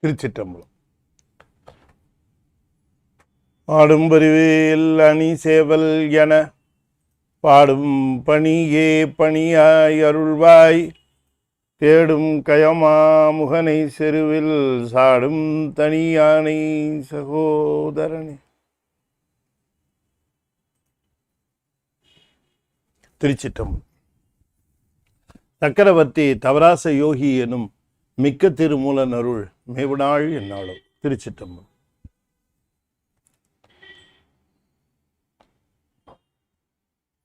திருச்சிற்றம்பலம். ஆடும் பரிவேல் அணி சேவல் என பாடும் பணியே பணியாய் அருள்வாய் தேடும் கயமா முகனை செருவில் சாடும் தனியானை சகோதரனே. திருச்சிற்றம்பலம். சக்கரவர்த்தி தவராச யோகி எனும் மிக்க திருமூலன் அருள் மேவுநாள் என்னாலும். திருச்சிற்றம்பலம்.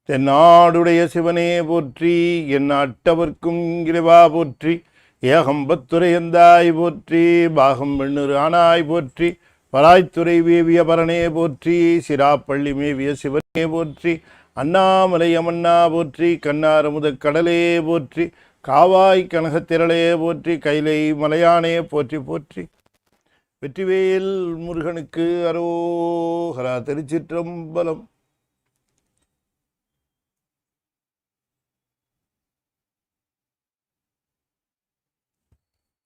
தென்னாடுடைய சிவனே போற்றி, என் அட்டவர்க்கும் இறைவா போற்றி, ஏகம்பத்துரையந்தாய் போற்றி, பாகம் வெண்ணூறு ஆனாய் போற்றி, பராய்த்துறை வேவிய பரனே போற்றி, சிராப்பள்ளி மேவிய சிவனே போற்றி, அண்ணாமலை அமன்னா போற்றி, கண்ணாரமுத கடலே போற்றி, காவாய் கனகத்திரளே போற்றி, கைலை மலையானே போற்றி போற்றி. வெற்றிவேல் முருகனுக்கு அரோகரா. திருச்சிற்றம்பலம்.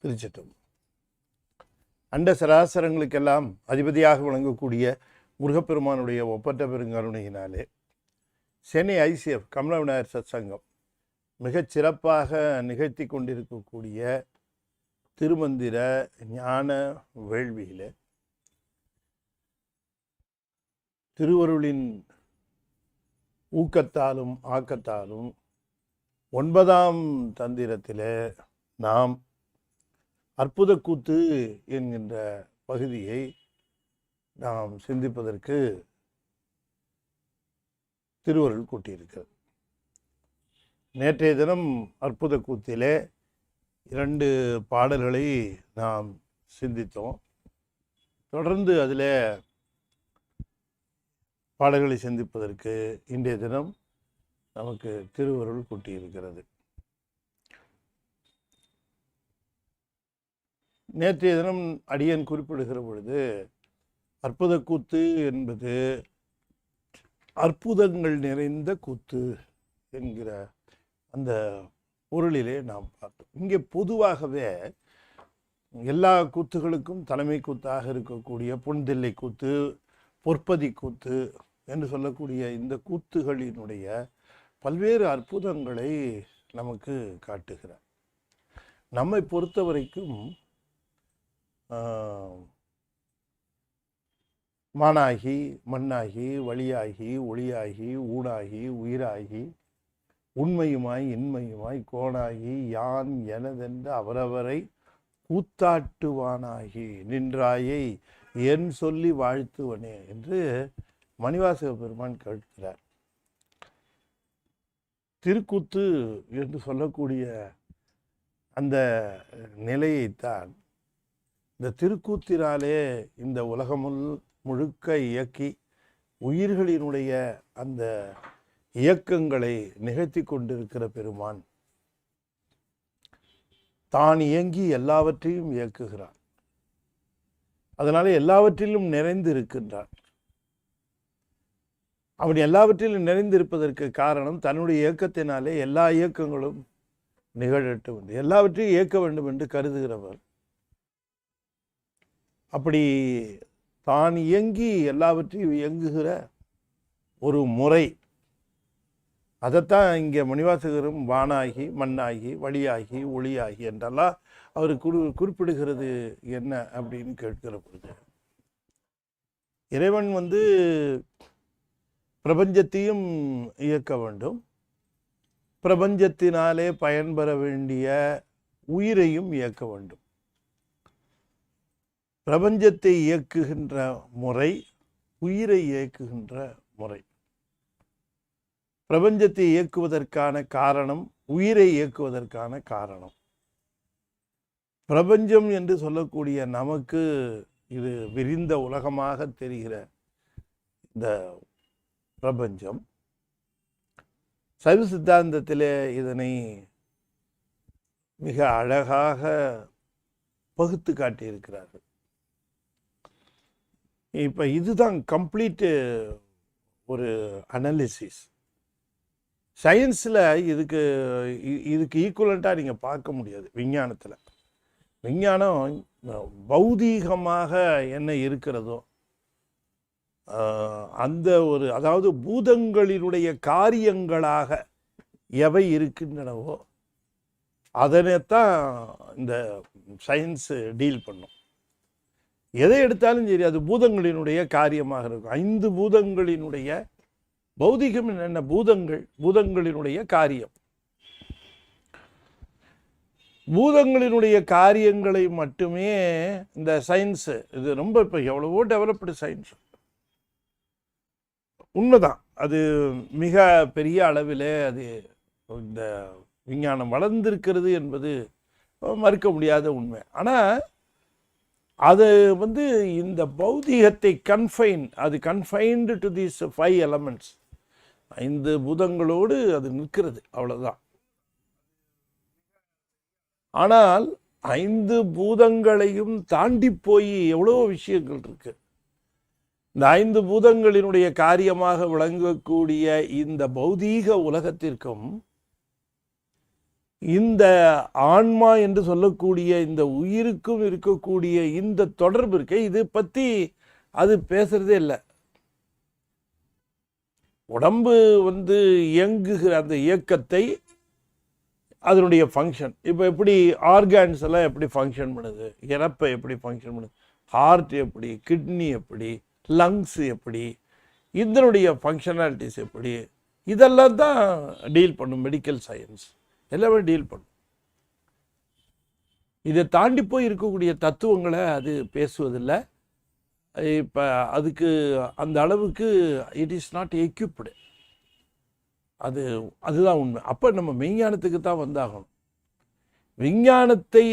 திருச்சிற்றம்பலம். அண்ட சராசரங்களுக்கெல்லாம் அதிபதியாக விளங்கக்கூடிய முருகப்பெருமானுடைய ஒப்பற்ற பெருங்கருணையினாலே சென்னை ICF கமல விநாயகர் சத்சங்கம் மிகச் சிறப்பாக நிகழ்த்தி கொண்டிருக்கக்கூடிய திருமந்திர ஞான வேள்வியில் திருவருளின் ஊக்கத்தாலும் ஆக்கத்தாலும் 9ஆம் தந்திரத்தில் நாம் அற்புத கூத்து என்கின்ற பகுதியை நாம் சிந்திப்பதற்கு திருவருள் கூட்டியிருக்கிறது. நேற்றைய தினம் அற்புத கூத்திலே 2 பாடல்களை நாம் சிந்தித்தோம். தொடர்ந்து அதில் பாடல்களை சிந்திப்பதற்கு இன்றைய தினம் நமக்கு திருவருள் கூட்டியிருக்கிறது. நேற்றைய தினம் அடியன் குறிப்பிடுகிற பொழுது அற்புத கூத்து என்பது அற்புதங்கள் நிறைந்த கூத்து என்கிற அந்த பொருளிலே நாம் பார்த்தோம். இங்கே பொதுவாகவே எல்லா கூத்துகளுக்கும் தலைமை கூத்தாக இருக்கக்கூடிய பொன்தில்லை கூத்து, பொற்பதி கூத்து என்று சொல்லக்கூடிய இந்த கூத்துகளினுடைய பல்வேறு அற்புதங்களை நமக்கு காட்டுகிறார். நம்மை பொறுத்த வரைக்கும் மானாகி மண்ணாகி வழியாகி ஒளியாகி ஊடாகி உயிராகி உண்மையுமாய் இன்மையுமாய் கோணாகி யான் எனதென்ற அவரவரை கூத்தாட்டுவானாகி நின்றாயை என் சொல்லி வாழ்த்துவனே என்று மணிவாசக பெருமான் கேட்கிறார். திருக்கூத்து என்று சொல்லக்கூடிய அந்த நிலையைத்தான் இந்த திருக்கூத்தினாலே இந்த உலகமுள் முழுக்க இயக்கி உயிர்களினுடைய அந்த இயக்கங்களை நிகழ்த்தி கொண்டிருக்கிற பெருமான் தான் இயங்கி எல்லாவற்றையும் இயக்குகிறார். அதனால எல்லாவற்றிலும் நிறைந்து இருக்கின்றார். அவன் எல்லாவற்றிலும் நிறைந்திருப்பதற்கு காரணம் தன்னுடைய இயக்கத்தினாலே எல்லா இயக்கங்களும் நிகழட்டும், எல்லாவற்றையும் இயக்க வேண்டும் என்று கருதுகிறவர். அப்படி தான் இயங்கி எல்லாவற்றையும் இயங்குகிற ஒரு முறை, அதைத்தான் இங்கே மணிவாசகரும் வானாகி மண்ணாகி வழியாகி ஒளியாகி என்றெல்லாம் அவர் குறிப்பிடுகிறது என்ன அப்படின்னு கேட்கிற பொழுது, இறைவன் பிரபஞ்சத்தையும் இயக்க வேண்டும், பிரபஞ்சத்தினாலே பயன்பெற வேண்டிய உயிரையும் இயக்க வேண்டும். பிரபஞ்சத்தை இயக்குகின்ற முறை, உயிரை இயக்குகின்ற முறை. பிரபஞ்சத்தை இயக்குவதற்கான காரணம், உயிரை இயக்குவதற்கான காரணம். பிரபஞ்சம் என்று சொல்லக்கூடிய நமக்கு இது விரிந்த உலகமாக தெரிகிற இந்த பிரபஞ்சம், சைவ சித்தாந்தத்திலே இதனை மிக அழகாக பகுத்து காட்டியிருக்கிறார்கள். இப்போ இதுதான் கம்ப்ளீட்டு ஒரு அனாலிசிஸ். சயின்ஸில் இதுக்கு ஈக்குவலண்ட்டாக நீங்கள் பார்க்க முடியாது. விஞ்ஞானத்தில் விஞ்ஞானம் பௌதீகமாக என்ன இருக்கிறதோ அந்த ஒரு, அதாவது பூதங்களினுடைய காரியங்களாக எவை இருக்கின்றனவோ அதனைத்தான் இந்த சயின்ஸ் டீல் பண்ணும். எதை எடுத்தாலும் சரி அது பூதங்களினுடைய காரியமாக இருக்கும். 5 பூதங்களினுடைய பௌதிகம் என்ன, பூதங்களினுடைய காரியம். பூதங்களினுடைய காரியங்களை மட்டுமே இந்த சயின்ஸ், இது ரொம்ப இப்போ எவ்வளவோ டெவலப்டு சயின்ஸ், உண்மைதான். அது மிக பெரிய அளவில் அது இந்த விஞ்ஞானம் வளர்ந்திருக்கிறது என்பது மறுக்க முடியாத உண்மை. ஆனால் அது இந்த பௌதிகத்தை கன்ஃபைன்டு டு தீஸ் 5 எலமெண்ட்ஸ், 5 பூதங்களோடு அது நிற்கிறது, அவ்வளோதான். ஆனால் 5 பூதங்களையும் தாண்டி போய் எவ்வளோ விஷயங்கள் இருக்கு. இந்த 5 பூதங்களினுடைய காரியமாக விளங்கக்கூடிய இந்த பௌதீக உலகத்திற்கும் இந்த ஆன்மா என்று சொல்லக்கூடிய இந்த உயிருக்கும் இருக்கக்கூடிய இந்த தொடர்பு இருக்க, இது பற்றி அது பேசுறதே இல்லை. உடம்பு இயங்குகிற அந்த இயக்கத்தை, அதனுடைய ஃபங்க்ஷன், இப்போ எப்படி ஆர்கான்ஸ் எல்லாம் எப்படி ஃபங்க்ஷன் பண்ணுது, இறப்பை எப்படி ஃபங்க்ஷன் பண்ணுது, ஹார்ட் எப்படி, கிட்னி எப்படி, லங்ஸ் எப்படி, இதனுடைய ஃபங்க்ஷனாலிட்டிஸ் எப்படி, இதெல்லாம் தான் டீல் பண்ணும் மெடிக்கல் சயின்ஸ், எல்லாமே டீல் பண்ணும். இதை தாண்டி போய் இருக்கக்கூடிய தத்துவங்களை அது பேசுவதில்லை. இப்போ அதுக்கு அந்த அளவுக்கு இட் இஸ் நாட் எக்யூப்டு. அதுதான் உண்மை. அப்போ நம்ம மெய்ஞானத்துக்கு தான் வந்தாகணும். விஞ்ஞானத்தை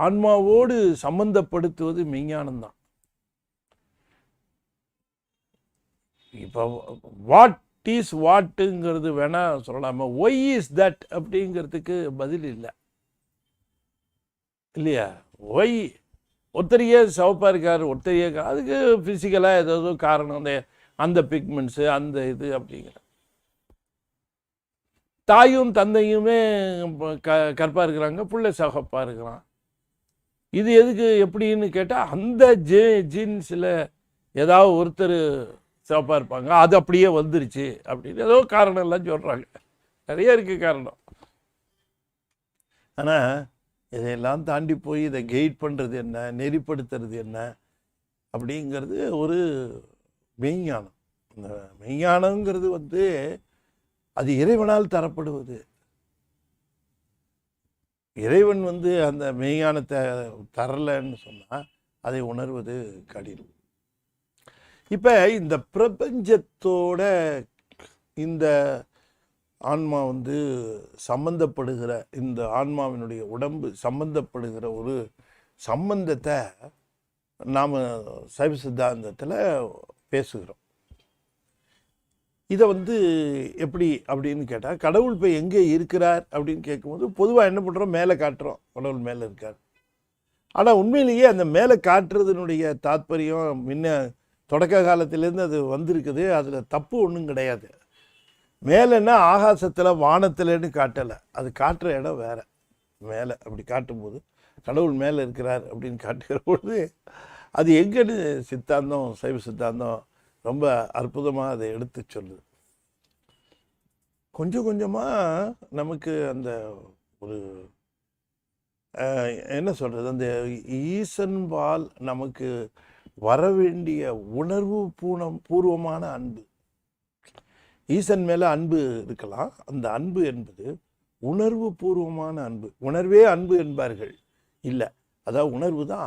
ஆன்மாவோடு சம்பந்தப்படுத்துவது மெய்ஞானம்தான். இப்போ வாட்டுங்கிறது வேணா சொல்லலாமா, ஒய் இஸ் தட் அப்படிங்கிறதுக்கு பதில் இல்லை இல்லையா? ஒய், ஒருத்தரையே சிவப்பாக இருக்கார், ஒருத்தரையே, அதுக்கு ஃபிசிக்கலாக ஏதாவது காரணம், அந்த பிக்மெண்ட்ஸு, அந்த இது அப்படிங்கிற. தாயும் தந்தையுமே கற்பாக இருக்கிறாங்க, பிள்ளை சிவப்பாக இருக்கிறான். இது எதுக்கு எப்படின்னு கேட்டால் அந்த ஜீன்ஸில் ஏதாவது ஒருத்தர் சிவப்பாக இருப்பாங்க, அது அப்படியே வந்துருச்சு அப்படின்னு ஏதோ காரணம் எல்லாம் சொல்கிறாங்க. நிறைய இருக்குது காரணம். ஆனால் இதையெல்லாம் தாண்டி போய் இதை கைட் பண்ணுறது என்ன, நெறிப்படுத்துறது என்ன அப்படிங்கிறது ஒரு மெய்ஞானம். இந்த மெய்ஞானங்கிறது அது இறைவனால் தரப்படுவது. இறைவன் அந்த மெய்ஞானத்தை தரலைன்னு சொன்னால் அதை உணர்வது கடினம். இப்போ இந்த பிரபஞ்சத்தோட இந்த ஆன்மா சம்பந்தப்படுகிற, இந்த ஆன்மாவினுடைய உடம்பு சம்பந்தப்படுகிற ஒரு சம்பந்தத்தை நாம் சைவ சித்தாந்தத்தில் பேசுகிறோம். இதை எப்படி அப்படின்னு கேட்டால், கடவுள் இப்போ எங்கே இருக்கிறார் அப்படின்னு கேட்கும்போது பொதுவாக என்ன பண்ணுறோம், மேலே காட்டுறோம் கடவுள் மேலே இருக்கார். ஆனால் உண்மையிலேயே அந்த மேலே காட்டுறதுனுடைய தாத்பரியம் முன்ன தொடக்க காலத்திலேருந்து அது வந்திருக்குது. அதில் தப்பு ஒன்றும் கிடையாது. மேலேன்னா ஆகாசத்தில் வானத்தில்னு காட்டலை, அது காட்டுற இடம் வேறு. மேலே அப்படி காட்டும்போது கடவுள் மேலே இருக்கிறார் அப்படின்னு காட்டுகிற பொழுது அது எங்கன்னு சித்தாந்தம், சைவ சித்தாந்தம் ரொம்ப அற்புதமாக அதை எடுத்து சொல்லுது. கொஞ்சம் கொஞ்சமாக நமக்கு அந்த ஒரு என்ன சொல்கிறது, அந்த ஈசன்பால் நமக்கு வரவேண்டிய உணர்வு பூர்வமான அன்பு. ஈசன் மேலே அன்பு இருக்கலாம், அந்த அன்பு என்பது உணர்வு பூர்வமான அன்பு. உணர்வே அன்பு என்பார்கள் இல்லை, அதாவது உணர்வு தான்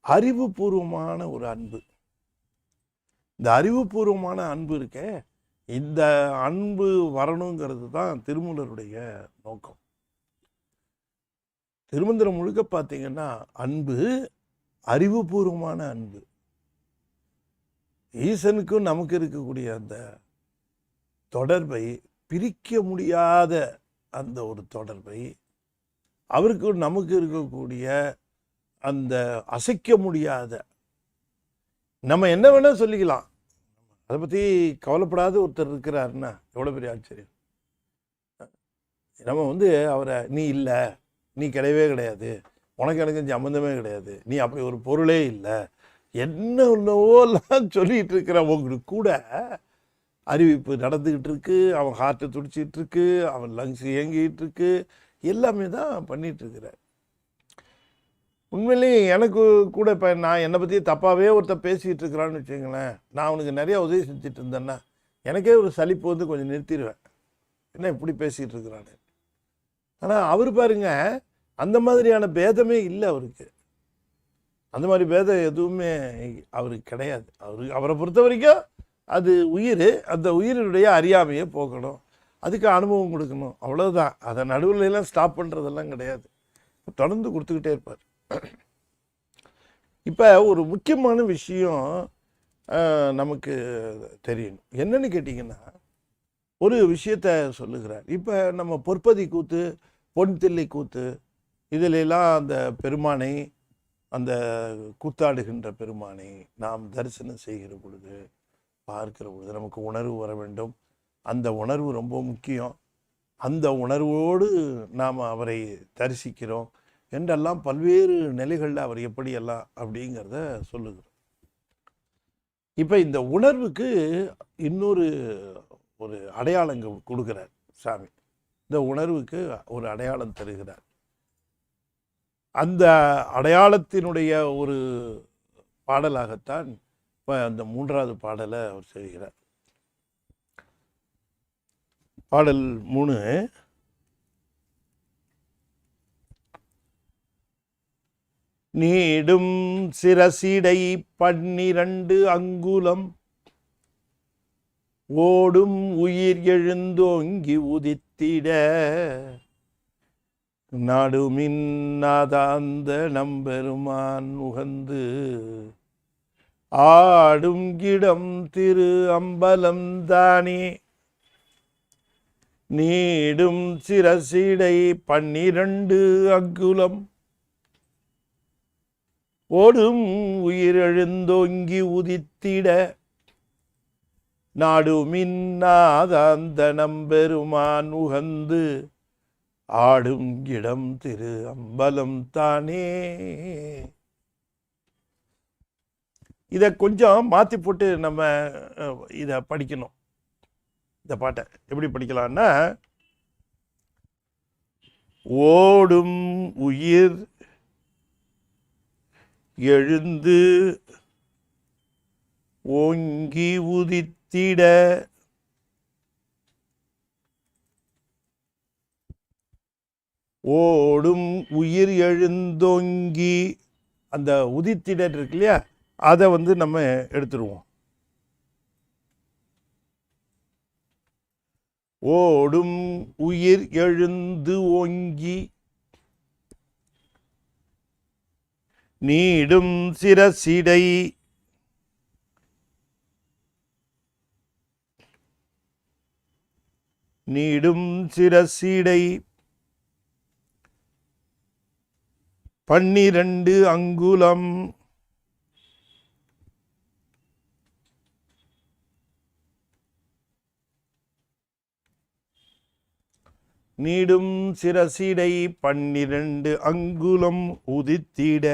அறிவு பூர்வமான ஒரு அன்பு. இந்த அறிவுபூர்வமான அன்பு இருக்க, இந்த அன்பு வரணுங்கிறது தான் திருமூலருடைய நோக்கம். திருமந்திரம் முழுக்க பார்த்தீங்கன்னா அன்பு அறிவுபூர்வமான அன்பு. ஈசனுக்கும் நமக்கு இருக்கக்கூடிய அந்த தொடர்பை, பிரிக்க முடியாத அந்த ஒரு தொடர்பை, அவருக்கும் நமக்கு இருக்கக்கூடிய அந்த அசைக்க முடியாத, நம்ம என்ன வேணா சொல்லிக்கலாம், அதை பற்றி கவலைப்படாத ஒருத்தர் இருக்கிறாருன்னா எவ்வளோ பெரிய ஆச்சரியம். நம்ம அவரை நீ இல்லை, நீ கிடையவே கிடையாது, உனக்கு எனக்கு சம்மந்தமே கிடையாது, நீ அப்படி ஒரு பொருளே இல்லை, என்னவெல்லாம் சொல்லிகிட்டு இருக்கிறவங்களுக்கு கூட அறிவிப்பு நடந்துக்கிட்டு இருக்கு, அவன் ஹார்ட்டை துடிச்சிக்கிட்டு இருக்கு, அவன் லங்ஸ் இயங்கிட்டு இருக்கு, எல்லாமே தான் பண்ணிட்டு இருக்கிறார். உண்மையிலேயே எனக்கு கூட இப்போ நான் என்னை பற்றி தப்பாகவே ஒருத்தர் பேசிகிட்டு இருக்கிறான்னு வச்சுங்களேன், நான் அவனுக்கு நிறையா உதவி செஞ்சுட்டு இருந்தேன்னா எனக்கே ஒரு சலிப்பு வந்து கொஞ்சம் நிறுத்திடுவேன், என்ன இப்படி பேசிகிட்டு இருக்கிறான்னு. ஆனால் அவர் பாருங்க, அந்த மாதிரியான பேதமே இல்லை அவருக்கு, அந்த மாதிரி பேதம் எதுவுமே அவருக்கு கிடையாது. அவரை பொறுத்த வரைக்கும் அது உயிர், அந்த உயிரினுடைய அறியாமையை போக்கணும், அதுக்கு அனுபவம் கொடுக்கணும், அவ்வளோதான். அதை நடுவில் எல்லாம் ஸ்டாப் பண்ணுறதெல்லாம் கிடையாது, தொடர்ந்து கொடுத்துக்கிட்டே இருப்பார். இப்போ ஒரு முக்கியமான விஷயம் நமக்கு தெரியணும், என்னன்னு கேட்டிங்கன்னா, ஒரு விஷயத்த சொல்லுகிறார். இப்போ நம்ம பொற்பதி கூத்து, பொன் தில்லை கூத்து, இதிலெல்லாம் அந்த பெருமானை, அந்த கூத்தாடுகின்ற பெருமானை நாம் தரிசனம் செய்கிற பொழுது, பார்க்கிற பொழுது நமக்கு உணர்வு வர வேண்டும். அந்த உணர்வு ரொம்ப முக்கியம். அந்த உணர்வோடு நாம் அவரை தரிசிக்கிறோம் என்றெல்லாம் பல்வேறு நிலைகளில் அவர் எப்படியெல்லாம் அப்படிங்கிறத சொல்லுகிறோம். இப்போ இந்த உணர்வுக்கு இன்னொரு ஒரு அடையாளங்க கொடுக்குறார் சாமி. இந்த உணர்வுக்கு ஒரு அடையாளம் தருகிறார். அந்த அடையாளத்தினுடைய ஒரு பாடலாகத்தான் இப்போ அந்த 3வது பாடலை அவர் செய்கிறார். பாடல் 3. நீடும் சிரசிடை 12 அங்குலம் ஓடும் உயிர் எழுந்தோங்கி உதித்திட நாடுமின் நாதாந்த நம்பெருமான் உகந்து ஆடும் கிடம் திரு அம்பலம் தானே. நீடும் சிரசிடை 12 அங்குலம் ஓடும் உயிர் எழுந்தோங்கி உதித்திட நாடுமின் நாதாந்த நம்பெருமான் உகந்து ஆடும் இடம் திரு அம்பலம் தானே. இதை கொஞ்சம் மாற்றி போட்டு நம்ம இதை படிக்கணும். இந்த பாட்டை எப்படி படிக்கலாம்னா, ஓடும் உயிர் எழுந்து ஓங்கி உதித்திட ஓடும் உயிர் எழுந்தோங்கி, அந்த உதித்திட இருக்கு இல்லையா, அதை வந்து நம்ம எடுத்துருவோம். ஓடும் உயிர் எழுந்து ஓங்கி நீடும் சிரசிடை நீடும் சிரசிடை 12 அங்குலம் நீடும் சிரசிடை 12 அங்குலம் உதித்திட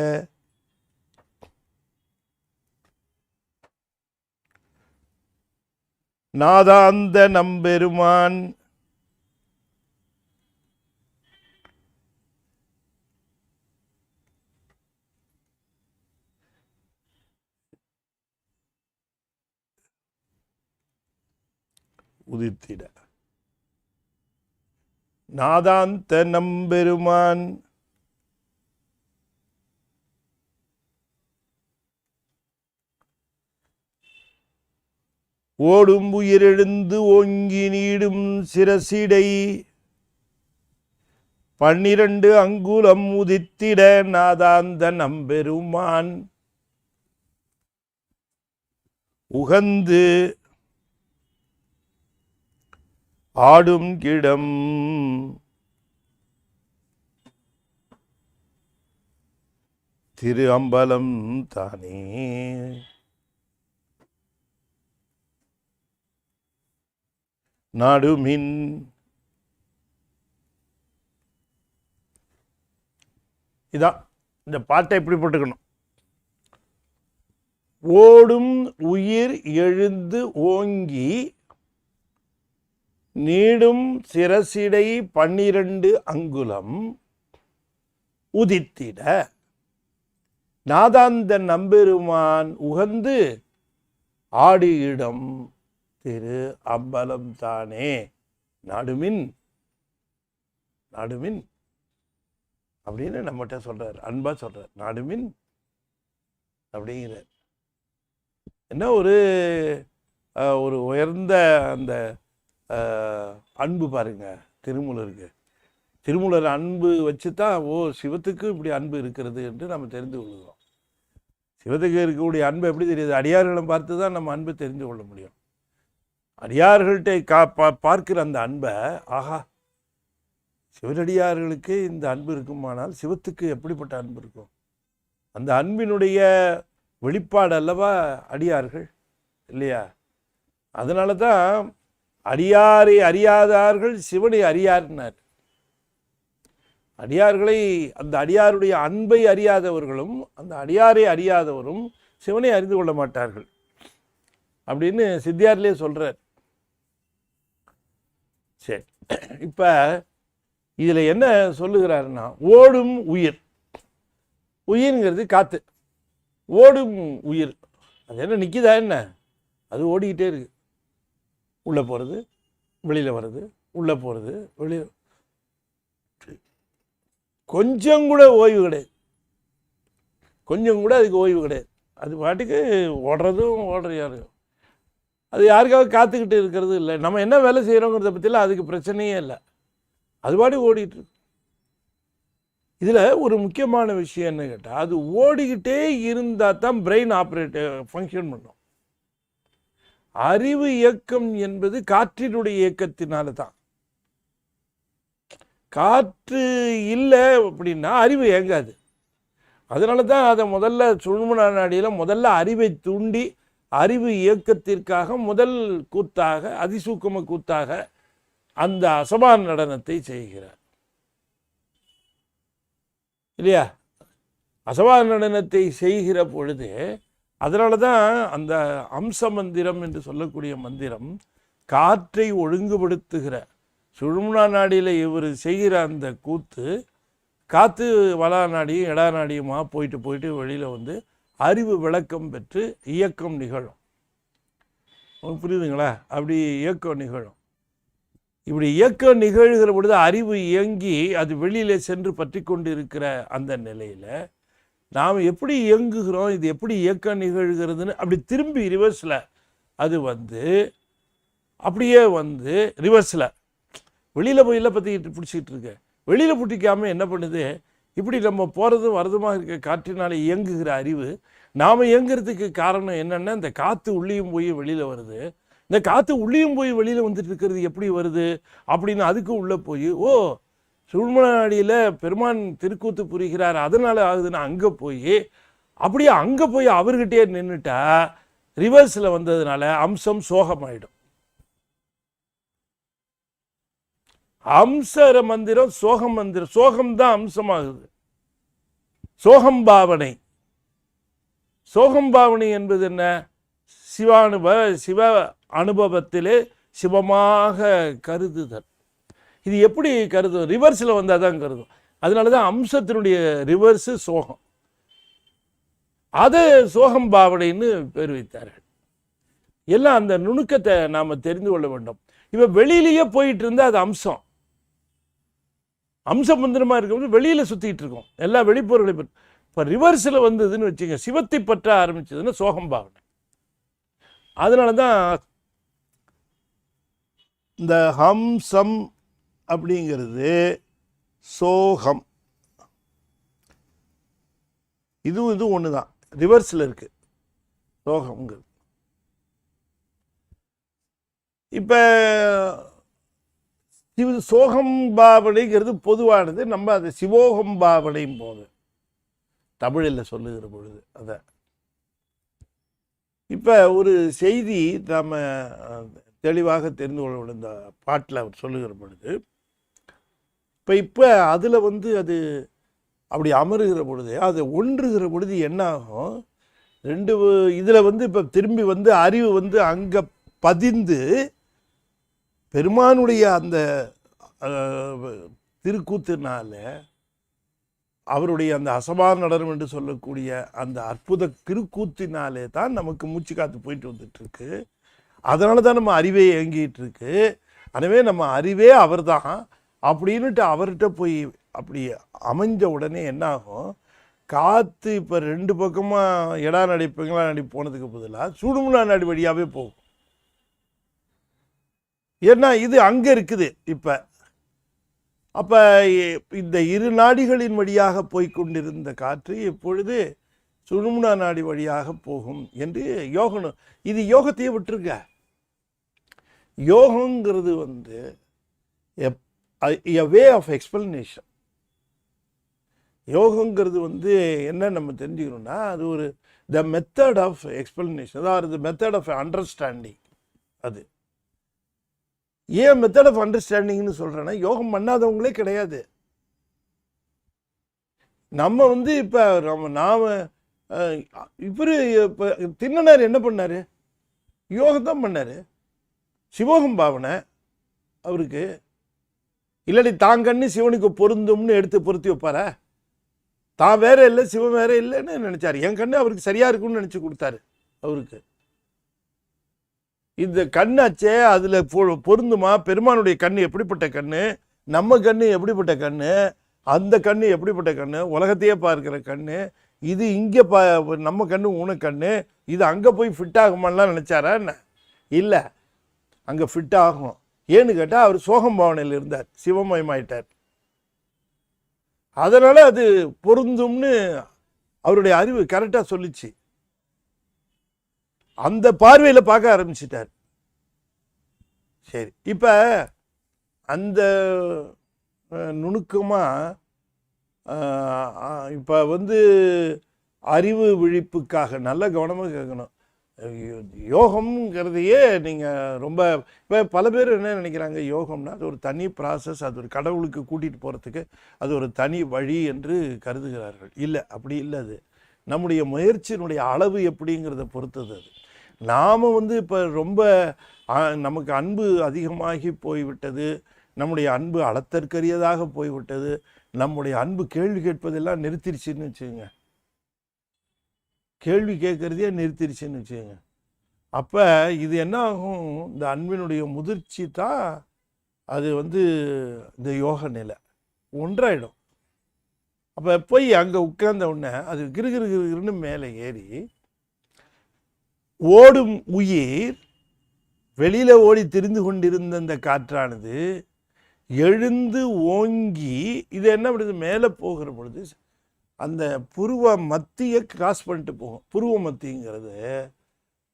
நாதாந்த நம்பெருமான் உதித்திட நாதாந்த நம்பெருமான் ஓடும் உயிரெழுந்து ஓங்கி நீடும் சிரசிடை 12 அங்குலம் உதித்திட நாதாந்த நம்பெருமான் உகந்து ஆடும் கிடம் திரு அம்பலம் தானே. நாடுமின் இதான் இந்த பாட்டை எப்படி போட்டுக்கணும்? ஓடும் உயிர் எழுந்து ஓங்கி நீடும் சிரசிடை 12 அங்குலம் உதித்திட நாதாந்த நம்பெருமான் உகந்து ஆடியிடம் திரு அம்பலம் தானே நாடுமின் நாடுமின் அப்படின்னு நம்மகிட்ட சொல்றார், அன்பா சொல்றார். நாடுமின் அப்படிங்கிறார். என்ன ஒரு ஒரு உயர்ந்த அந்த அன்பு பாருங்க திருமூலருக்கு. திருமூலர் அன்பு வச்சு தான் சிவத்துக்கு இப்படி அன்பு இருக்கிறது என்று நம்ம தெரிந்து கொள்கிறோம். சிவத்துக்கு இருக்கக்கூடிய அன்பு எப்படி தெரியுது? அடியார்களை பார்த்து தான் நம்ம அன்பை தெரிந்து கொள்ள முடியும். அடியார்கள்ட்ட பார்க்கிற அந்த அன்பை, ஆஹா சிவனடியார்களுக்கு இந்த அன்பு இருக்குமானால் சிவத்துக்கு எப்படிப்பட்ட அன்பு இருக்கும்? அந்த அன்பினுடைய வெளிப்பாடு அல்லவா அடியார்கள், இல்லையா? அதனால தான் அடியாரை அறியாதார்கள் சிவனை அறியார்னார். அடியார்களை, அந்த அடியாருடைய அன்பை அறியாதவர்களும் அந்த அடியாரை அறியாதவரும் சிவனை அறிந்து கொள்ள மாட்டார்கள் அப்படின்னு சித்தியார்லேயே சொல்றார். சரி, இப்போ இதில் என்ன சொல்லுகிறாருன்னா, ஓடும் உயிர், உயிர்ங்கிறது காற்று. ஓடும் உயிர் அது என்ன நிற்கிதா என்ன? அது ஓடிக்கிட்டே இருக்கு. உள்ளே போகிறது வெளியில் வர்றது, உள்ளே போகிறது வெளியே, கொஞ்சம் கூட ஓய்வு கிடையாது. கொஞ்சம் கூட அதுக்கு ஓய்வு கிடையாது. அது பாட்டுக்கு ஓடுறதும் ஓடுறாரு. அது யாருக்காவது காத்துக்கிட்டு இருக்கிறது இல்லை. நம்ம என்ன வேலை செய்கிறோங்கிறத பற்றிலாம் அதுக்கு பிரச்சனையே இல்லை. அது பாட்டு ஓடிட்டு இருக்கு. இதில் ஒரு முக்கியமான விஷயம் என்ன கேட்டால், அது ஓடிக்கிட்டே இருந்தால் தான் பிரெயின் ஆப்ரேட் ஃபங்க்ஷன் பண்ணும். அறிவு இயக்கம் என்பது காற்றினுடைய இயக்கத்தினால தான். காற்று இல்லை அப்படின்னா அறிவு இயங்காது. அதனால தான் அதை முதல்ல சுழுமுன நாடியில் முதல்ல அறிவை தூண்டி அறிவு இயக்கத்திற்காக முதல் கூத்தாக, அதிசூக்கம கூத்தாக அந்த அசபான நடனத்தை செய்கிறார், இல்லையா? அசபான நடனத்தை செய்கிற பொழுது, அதனால தான் அந்த அம்ச மந்திரம் என்று சொல்லக்கூடிய மந்திரம் காற்றை ஒழுங்குபடுத்துகிற, சுழுமுனா நாடியில் இவர் செய்கிற அந்த கூத்து காற்று வலா நாடியும் இடா நாடியுமா போயிட்டு போயிட்டு வெளியில் வந்து அறிவு விளக்கம் பெற்று இயக்கம் நிகழும். புரியுதுங்களா? அப்படி இயக்கம் நிகழும். இப்படி இயக்கம் நிகழ்கிற பொழுது அறிவு இயங்கி அது வெளியில் சென்று பற்றி கொண்டு இருக்கிற அந்த நிலையில் நாம் எப்படி இயங்குகிறோம், இது எப்படி இயக்கம் நிகழ்கிறதுன்னு அப்படி திரும்பி ரிவர்ஸில் அது வந்து அப்படியே வந்து ரிவர்ஸில் வெளியில் போய் இல்லை பற்றிக்கிட்டு பிடிச்சிக்கிட்டு இருக்கு. வெளியில் பிடிக்காமல் என்ன பண்ணுது, இப்படி நம்ம போகிறதும் வரதுமாக இருக்க காற்றினால இயங்குகிற அறிவு நாம் இயங்குறதுக்கு காரணம் என்னென்னா, இந்த காற்று உள்ளேயும் போய் வெளியில் வருது. இந்த காற்று உள்ளேயும் போய் வெளியில் வந்துட்டு இருக்கிறது எப்படி வருது அப்படின்னு அதுக்கு உள்ளே போய், சுழுமுன நாடியில் பெருமான் திருக்கூத்து புரிகிறார் அதனால் ஆகுதுன்னு அங்கே போய், அப்படியே அங்கே போய் அவர்கிட்டயே நின்றுட்டா ரிவர்ஸில் வந்ததுனால அம்சம் சோகமாயிடும். அம்சர மந்திரம் சோகம் மந்திரம், சோகம்தான் அம்சமாகுது. சோகம் பாவனை. சோகம் பாவனை என்பது என்ன? சிவ அனுபவத்திலே சிவமாக கருதுதல். இது எப்படி கருதும்? ரிவர்ஸில் வந்தால் தான் கருதும். அதனால தான் அம்சத்தினுடைய ரிவர்ஸு சோகம். அதை சோகம் பாவனைன்னு பேர் வைத்தார்கள். எல்லாம் அந்த நுணுக்கத்தை நாம் தெரிந்து கொள்ள வேண்டும். இப்போ வெளியிலேயே போயிட்டு இருந்தால் அது அம்சம். அம்ச மந்திரமாக இருக்கும்போது வெளியில் சுற்றிக்கிட்டு இருக்கோம், எல்லா வெளிப்பொருளை பற்றி. இப்போ ரிவர்ஸில் வந்ததுன்னு வச்சுங்க, சிவத்தை பற்ற ஆரம்பிச்சதுன்னா சோகம் பாவனை. அதனால தான் இந்த ஹம்சம் அப்படிங்கிறது சோகம், இதுவும் ஒன்று தான், ரிவர்ஸில் இருக்கு சோகம்ங்கிறது. இப்போ சோகம் பாவனைங்கிறது பொதுவானது. நம்ம அது சிவோகம் பாவனையும் போது தமிழில் சொல்லுகிற பொழுது அதை. இப்போ ஒரு செய்தி நாம் தெளிவாக தெரிந்து கொள்ள இந்த பாட்டில் அவர் சொல்லுகிற பொழுது, இப்போ அதில் வந்து அது அப்படி அமருகிற பொழுது அது ஒன்றுகிற பொழுது என்ன ஆகும், ரெண்டு இதில் வந்து இப்போ திரும்பி வந்து அறிவு வந்து அங்கே பதிந்து பெருமானுடைய அந்த திருக்கூத்தினால அவருடைய அந்த அசபார நடனம் என்று சொல்லக்கூடிய அந்த அற்புத திருக்கூத்தினாலே தான் நமக்கு மூச்சு காத்து போயிட்டு வந்துட்டு இருக்கு. அதனால தான் நம்ம அறிவே இயங்கிட்டு இருக்கு. எனவே நம்ம அறிவே அவர் தான் அப்படின்னுட்டு அவர்கிட்ட போய் அப்படி அமைஞ்ச உடனே என்ன ஆகும், காற்று இப்போ ரெண்டு பக்கமாக எடா நடி பெங்களா நடி போனதுக்கு பதிலாக சுடுமுனா நாடி வழியாகவே போகும். ஏன்னா இது அங்கே இருக்குது. அப்போ இந்த இரு நாடிகளின் வழியாக போய்கொண்டிருந்த காற்று இப்பொழுது சுடுமுனா நாடி வழியாக போகும் என்று யோகம். இது யோகத்தையே விட்டுருங்க. யோகங்கிறது வந்து எ வே ஆஃப் எக்ஸ்பிளனேஷன். யோகங்கிறது வந்து என்ன நம்ம தெரிஞ்சுக்கணும்னா, அது ஒரு த மெத்தட் ஆஃப் எக்ஸ்பிளனேஷன், அதாவது மெத்தட் ஆஃப் அண்டர்ஸ்டாண்டிங். அது ஏன் மெத்தட் ஆஃப் அண்டர்ஸ்டாண்டிங்னு சொல்கிறேன்னா, யோகம் பண்ணாதவங்களே கிடையாது. நம்ம வந்து இப்போ நாம் இவர் இப்போ திண்ணனார் என்ன பண்ணார், யோகம் தான் பண்ணார். சிவோகம் பாவனை அவருக்கு இல்லாட்டி தாங்கன்னு சிவனுக்கு பொருந்தும்னு எடுத்து பொருத்தி வைப்பாரா? தான் வேற இல்லை சிவன் வேற இல்லைன்னு நினைச்சாரு. என் கண்ணு அவருக்கு சரியா இருக்கும்னு நினைச்சு கொடுத்தாரு. அவருக்கு இந்த கண்ணாச்சே அதுல பொருந்துமா? பெருமானுடைய கண்ணு எப்படிப்பட்ட கண்ணு, நம்ம கண்ணு எப்படிப்பட்ட கண்ணு, அந்த கண்ணு எப்படிப்பட்ட கண்ணு, உலகத்தையே பார்க்கிற கண்ணு, இது இங்கே நம்ம கண்ணு ஊன கண்ணு, இது அங்கே போய் ஃபிட் ஆகுமான்லாம் நினைச்சாரா என்ன? இல்லை, அங்கே ஃபிட் ஆகும். ஏன்னு கேட்டால் அவர் சோகம் பாவனையில் இருந்தார், சிவமயமாயிட்டார். அதனால அது பொருந்தும்னு அவருடைய அறிவு கரெக்டாக சொல்லிச்சு. அந்த பார்வையில் பார்க்க ஆரம்பிச்சிட்டார். சரி, இப்போ அந்த நுணுக்கமாக இப்போ வந்து அறிவு விழிப்புக்காக நல்ல கவனமாக கேட்கணும். யோகம்ங்கிறதையே நீங்கள் ரொம்ப இப்போ பல பேர் என்ன நினைக்கிறாங்க, யோகம்னா அது ஒரு தனி ப்ராசஸ், அது ஒரு கடவுளுக்கு கூட்டிகிட்டு போகிறதுக்கு அது ஒரு தனி வழி என்று கருதுகிறார்கள். இல்லை, அப்படி இல்லை. அது நம்முடைய முயற்சியினுடைய அளவு எப்படிங்கிறத பொறுத்தது. அது நாம் வந்து இப்போ ரொம்ப நமக்கு அன்பு அதிகமாகி போய்விட்டது, நம்முடைய அன்பு அளத்தற்கரியதாக போய்விட்டது, நம்முடைய அன்பு கேள்வி கேட்பதெல்லாம் நிறுத்திடுச்சுன்னு வச்சுக்கோங்க, கேள்வி கேட்குறதையே நிறுத்திடுச்சுன்னு வச்சுக்கோங்க. அப்போ இது என்ன ஆகும், இந்த அன்பினுடைய முதிர்ச்சி தான் அது வந்து இந்த யோக நிலை ஒன்றாயிடும். அப்போ போய் அங்கே உட்கார்ந்த உடனே அது கிருகிருன்னு மேலே ஏறி ஓடும் உயிர் வெளியில் ஓடி திரிந்து கொண்டிருந்த அந்த காற்றானது எழுந்து ஓங்கி இது என்ன பண்ணுது, மேலே போகிற பொழுது அந்த புருவ மத்தியை கிராஸ் பண்ணிட்டு போகும். புருவ மத்திங்கிறது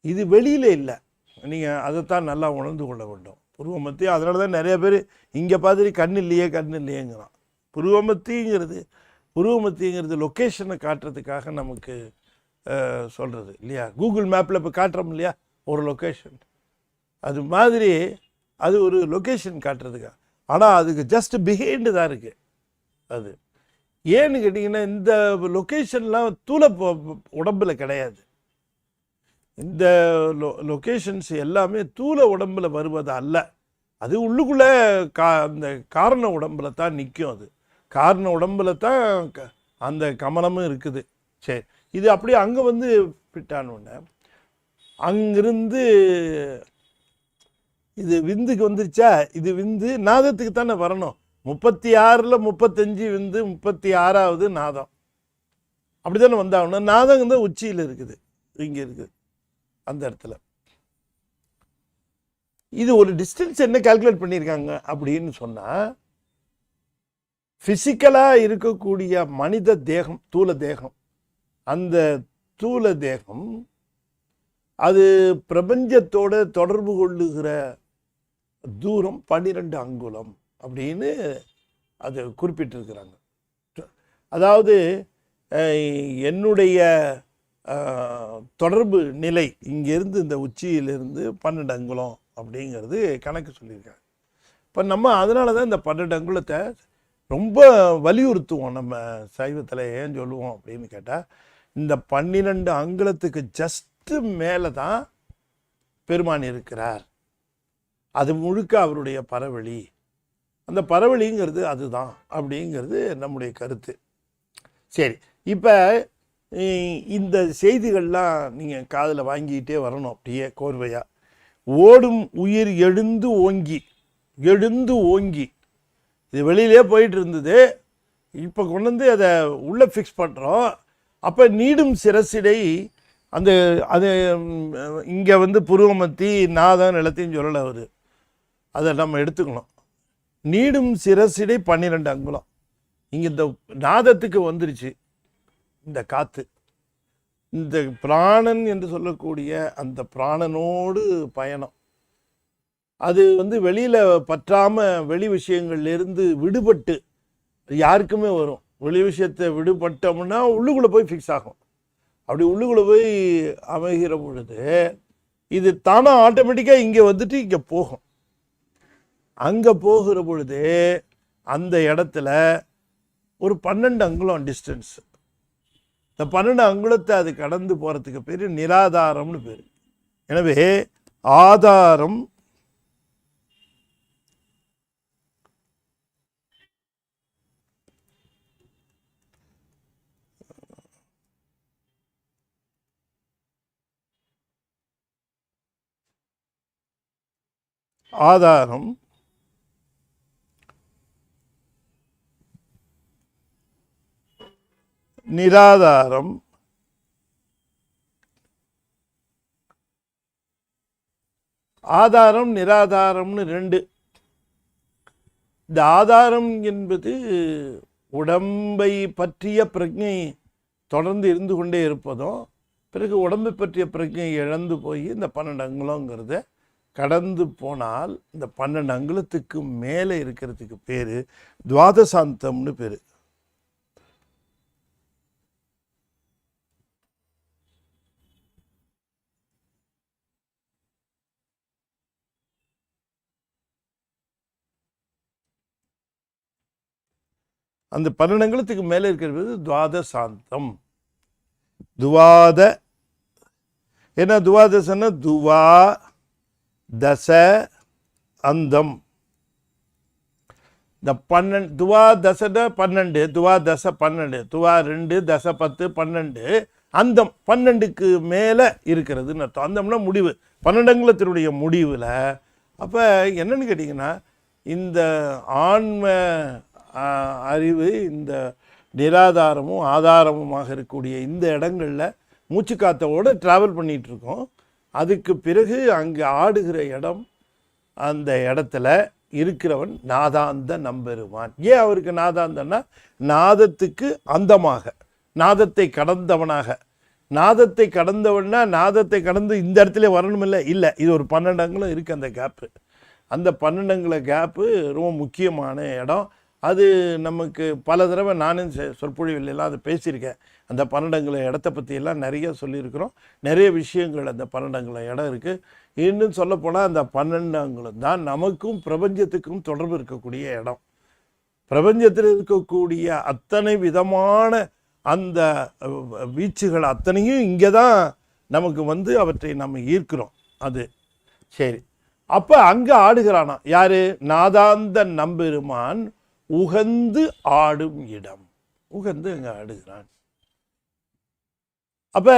இது வெளியில் இல்லை, நீங்கள் அதைத்தான் நல்லா உணர்ந்து கொள்ள வேண்டும். புருவ மத்தி, அதனால தான் நிறைய பேர் இங்கே பார்த்துட்டு கண் இல்லையேங்கிறான். புருவ மத்திங்கிறது லொக்கேஷனை காட்டுறதுக்காக நமக்கு சொல்கிறது இல்லையா. கூகுள் மேப்பில் இப்போ காட்டுறோம் இல்லையா ஒரு லொக்கேஷன், அது மாதிரி அது ஒரு லொக்கேஷன் காட்டுறதுக்காக. ஆனால் அதுக்கு ஜஸ்ட் பிஹைண்டு தான் இருக்குது. அது ஏன்னு கேட்டிங்கன்னா, இந்த லொக்கேஷன்லாம் தூள உடம்புல கிடையாது. இந்த லொக்கேஷன்ஸ் எல்லாமே தூள உடம்புல வருவது அல்ல. அது உள்ளுக்குள்ளே அந்த காரண உடம்புல தான் நிற்கும். அது காரண உடம்புல தான் அந்த கமலமும் இருக்குது. சரி, இது அப்படியே அங்கே வந்து ஃபிட்டானோடனே அங்கிருந்து இது விந்துக்கு வந்துருச்சா, இது விந்து நாதத்துக்கு தானே வரணும். 36ல் 35 விந்து, 36வது நாதம், அப்படி தானே வந்தாகணும். நாதம் வந்து உச்சியில் இருக்குது, இங்கே இருக்குது அந்த இடத்துல. இது ஒரு டிஸ்டன்ஸ் என்ன கால்குலேட் பண்ணியிருக்காங்க அப்படின்னு சொன்னால், ஃபிசிக்கலாக இருக்கக்கூடிய மனித தேகம், தூல தேகம், அந்த தூல தேகம் அது பிரபஞ்சத்தோட தொடர்பு கொள்ளுகிற தூரம் 12 அங்குலம் அப்படின்னு அது குறிப்பிட்டிருக்கிறாங்க. அதாவது என்னுடைய தொடர்பு நிலை இங்கேருந்து இந்த உச்சியிலிருந்து 12 அங்குலம் அப்படிங்கிறது கணக்கு சொல்லியிருக்காங்க. இப்போ நம்ம அதனால தான் இந்த 12 அங்குலத்தை ரொம்ப வலியுறுத்துவோம் நம்ம சைவத்தில். ஏன் சொல்லுவோம் அப்படின்னு கேட்டால், இந்த 12 அங்குலத்துக்கு ஜஸ்ட்டு மேலே தான் பெருமான் இருக்கிறார். அது முழுக்க அவருடைய பரவழி. அந்த பரவழிங்கிறது அதுதான் அப்படிங்கிறது நம்முடைய கருத்து. சரி, இப்போ இந்த செய்திகள்லாம் நீங்கள் காதில் வாங்கிக்கிட்டே வரணும் அப்படியே கோர்வையாக. ஓடும் உயிர் எழுந்து ஓங்கி இது வெளியிலே போயிட்டு இருந்தது. இப்போ கொண்டு வந்து அதை உள்ளே ஃபிக்ஸ் பண்ணுறோம். அப்போ நீடும் சிரசிடை அந்த அது இங்கே வந்து புருவமத்தி நாதம் எல்லாத்தையும் சொல்லலை அவர். அதை நம்ம எடுத்துக்கணும். நீடும் சிரசிடை 12 அங்குலம். இங்கே இந்த நாதத்துக்கு வந்துருச்சு இந்த காற்று. இந்த பிராணன் என்று சொல்லக்கூடிய அந்த பிராணனோடு பயணம். அது வந்து வெளியில் பற்றாமல் வெளி விஷயங்கள்லேருந்து விடுபட்டு யாருக்குமே வரும். வெளி விஷயத்தை விடுபட்டோம்னா உள்ளுக்குள்ளே போய் ஃபிக்ஸ் ஆகும். அப்படி உள்ளுக்குள்ளே போய் அமைகிற பொழுது இது தானாக ஆட்டோமேட்டிக்காக இங்கே வந்துட்டு இங்கே போகும். அங்கே போகிற பொழுது அந்த இடத்துல ஒரு 12 அங்குலம் டிஸ்டன்ஸ். இந்த 12 அங்குலத்தை அது கடந்து போகிறதுக்கு பேர் நிராதாரம்னு பேர். எனவே ஆதாரம் ஆதாரம் நிராதாரம் ஆதாரம் நிராதாரம்னு 2. இந்த ஆதாரம் என்பது உடம்பை பற்றிய பிரஜை தொடர்ந்து இருந்து கொண்டே இருப்பதும், பிறகு உடம்பை பற்றிய பிரஜை இழந்து போய் இந்த 12 அங்குலங்கிறத கடந்து போனால் இந்த 12 அங்குலத்துக்கு மேலே இருக்கிறதுக்கு பேர் துவாதசாந்தம்னு பேர். அந்த 12 அங்குலத்துக்கு மேலே இருக்கிறது துவாதசாந்தம். துவாத ஏன்னா துவாதசன்னா துவா தச அந்தம். இந்த 12 துவா தசட 12, துவா தச 12, துவா 2 தச 10 12, அந்தம் 12க்கு மேலே இருக்கிறதுன்னு அர்த்தம். அந்தம்னா முடிவு, 12 அங்குலத்தினுடைய முடிவில். அப்போ என்னன்னு கேட்டிங்கன்னா, இந்த ஆன்ம அறிவு இந்த நிராதாரமும் ஆதாரமுமாக இருக்கக்கூடிய இந்த இடங்களில் மூச்சு காத்தோடு ட்ராவல் பண்ணிகிட்ருக்கோம். அதுக்கு பிறகு அங்கே ஆடுகிற இடம், அந்த இடத்துல இருக்கிறவன் நாதாந்த நம்பெருமான். ஏன் அவருக்கு நாதாந்தன்னா, நாதத்துக்கு அந்தமாக, நாதத்தை கடந்தவனாக. நாதத்தை கடந்தவன்னா நாதத்தை கடந்து இந்த இடத்துல வரணும் இல்லை, இது ஒரு 12 அங்குலம் இருக்குது அந்த கேப்பு. அந்த 12 அங்குல கேப்பு ரொம்ப முக்கியமான இடம். அது நமக்கு பல தடவை நானும் சொற்பொழிவுலாம் அதை பேசியிருக்கேன். அந்த 12 அங்குல இடத்த பற்றியெல்லாம் நிறைய சொல்லியிருக்கிறோம். நிறைய விஷயங்கள் அந்த 12 அங்குல இடம் இருக்குது. இன்னும் சொல்லப்போனால் அந்த 12 அங்குலம் தான் நமக்கும் பிரபஞ்சத்துக்கும் தொடர்பு இருக்கக்கூடிய இடம். பிரபஞ்சத்தில் இருக்கக்கூடிய அத்தனை விதமான அந்த வீச்சுகள் அத்தனையும் இங்கே தான் நமக்கு வந்து அவற்றை நம்ம ஈர்க்கிறோம். அது சரி. அப்போ அங்கே ஆடுகிறானா யார்? நாதாந்த நம்பெருமான் உகந்து ஆடும் இடம். உகந்து அங்கே ஆடுகிறான். அப்போ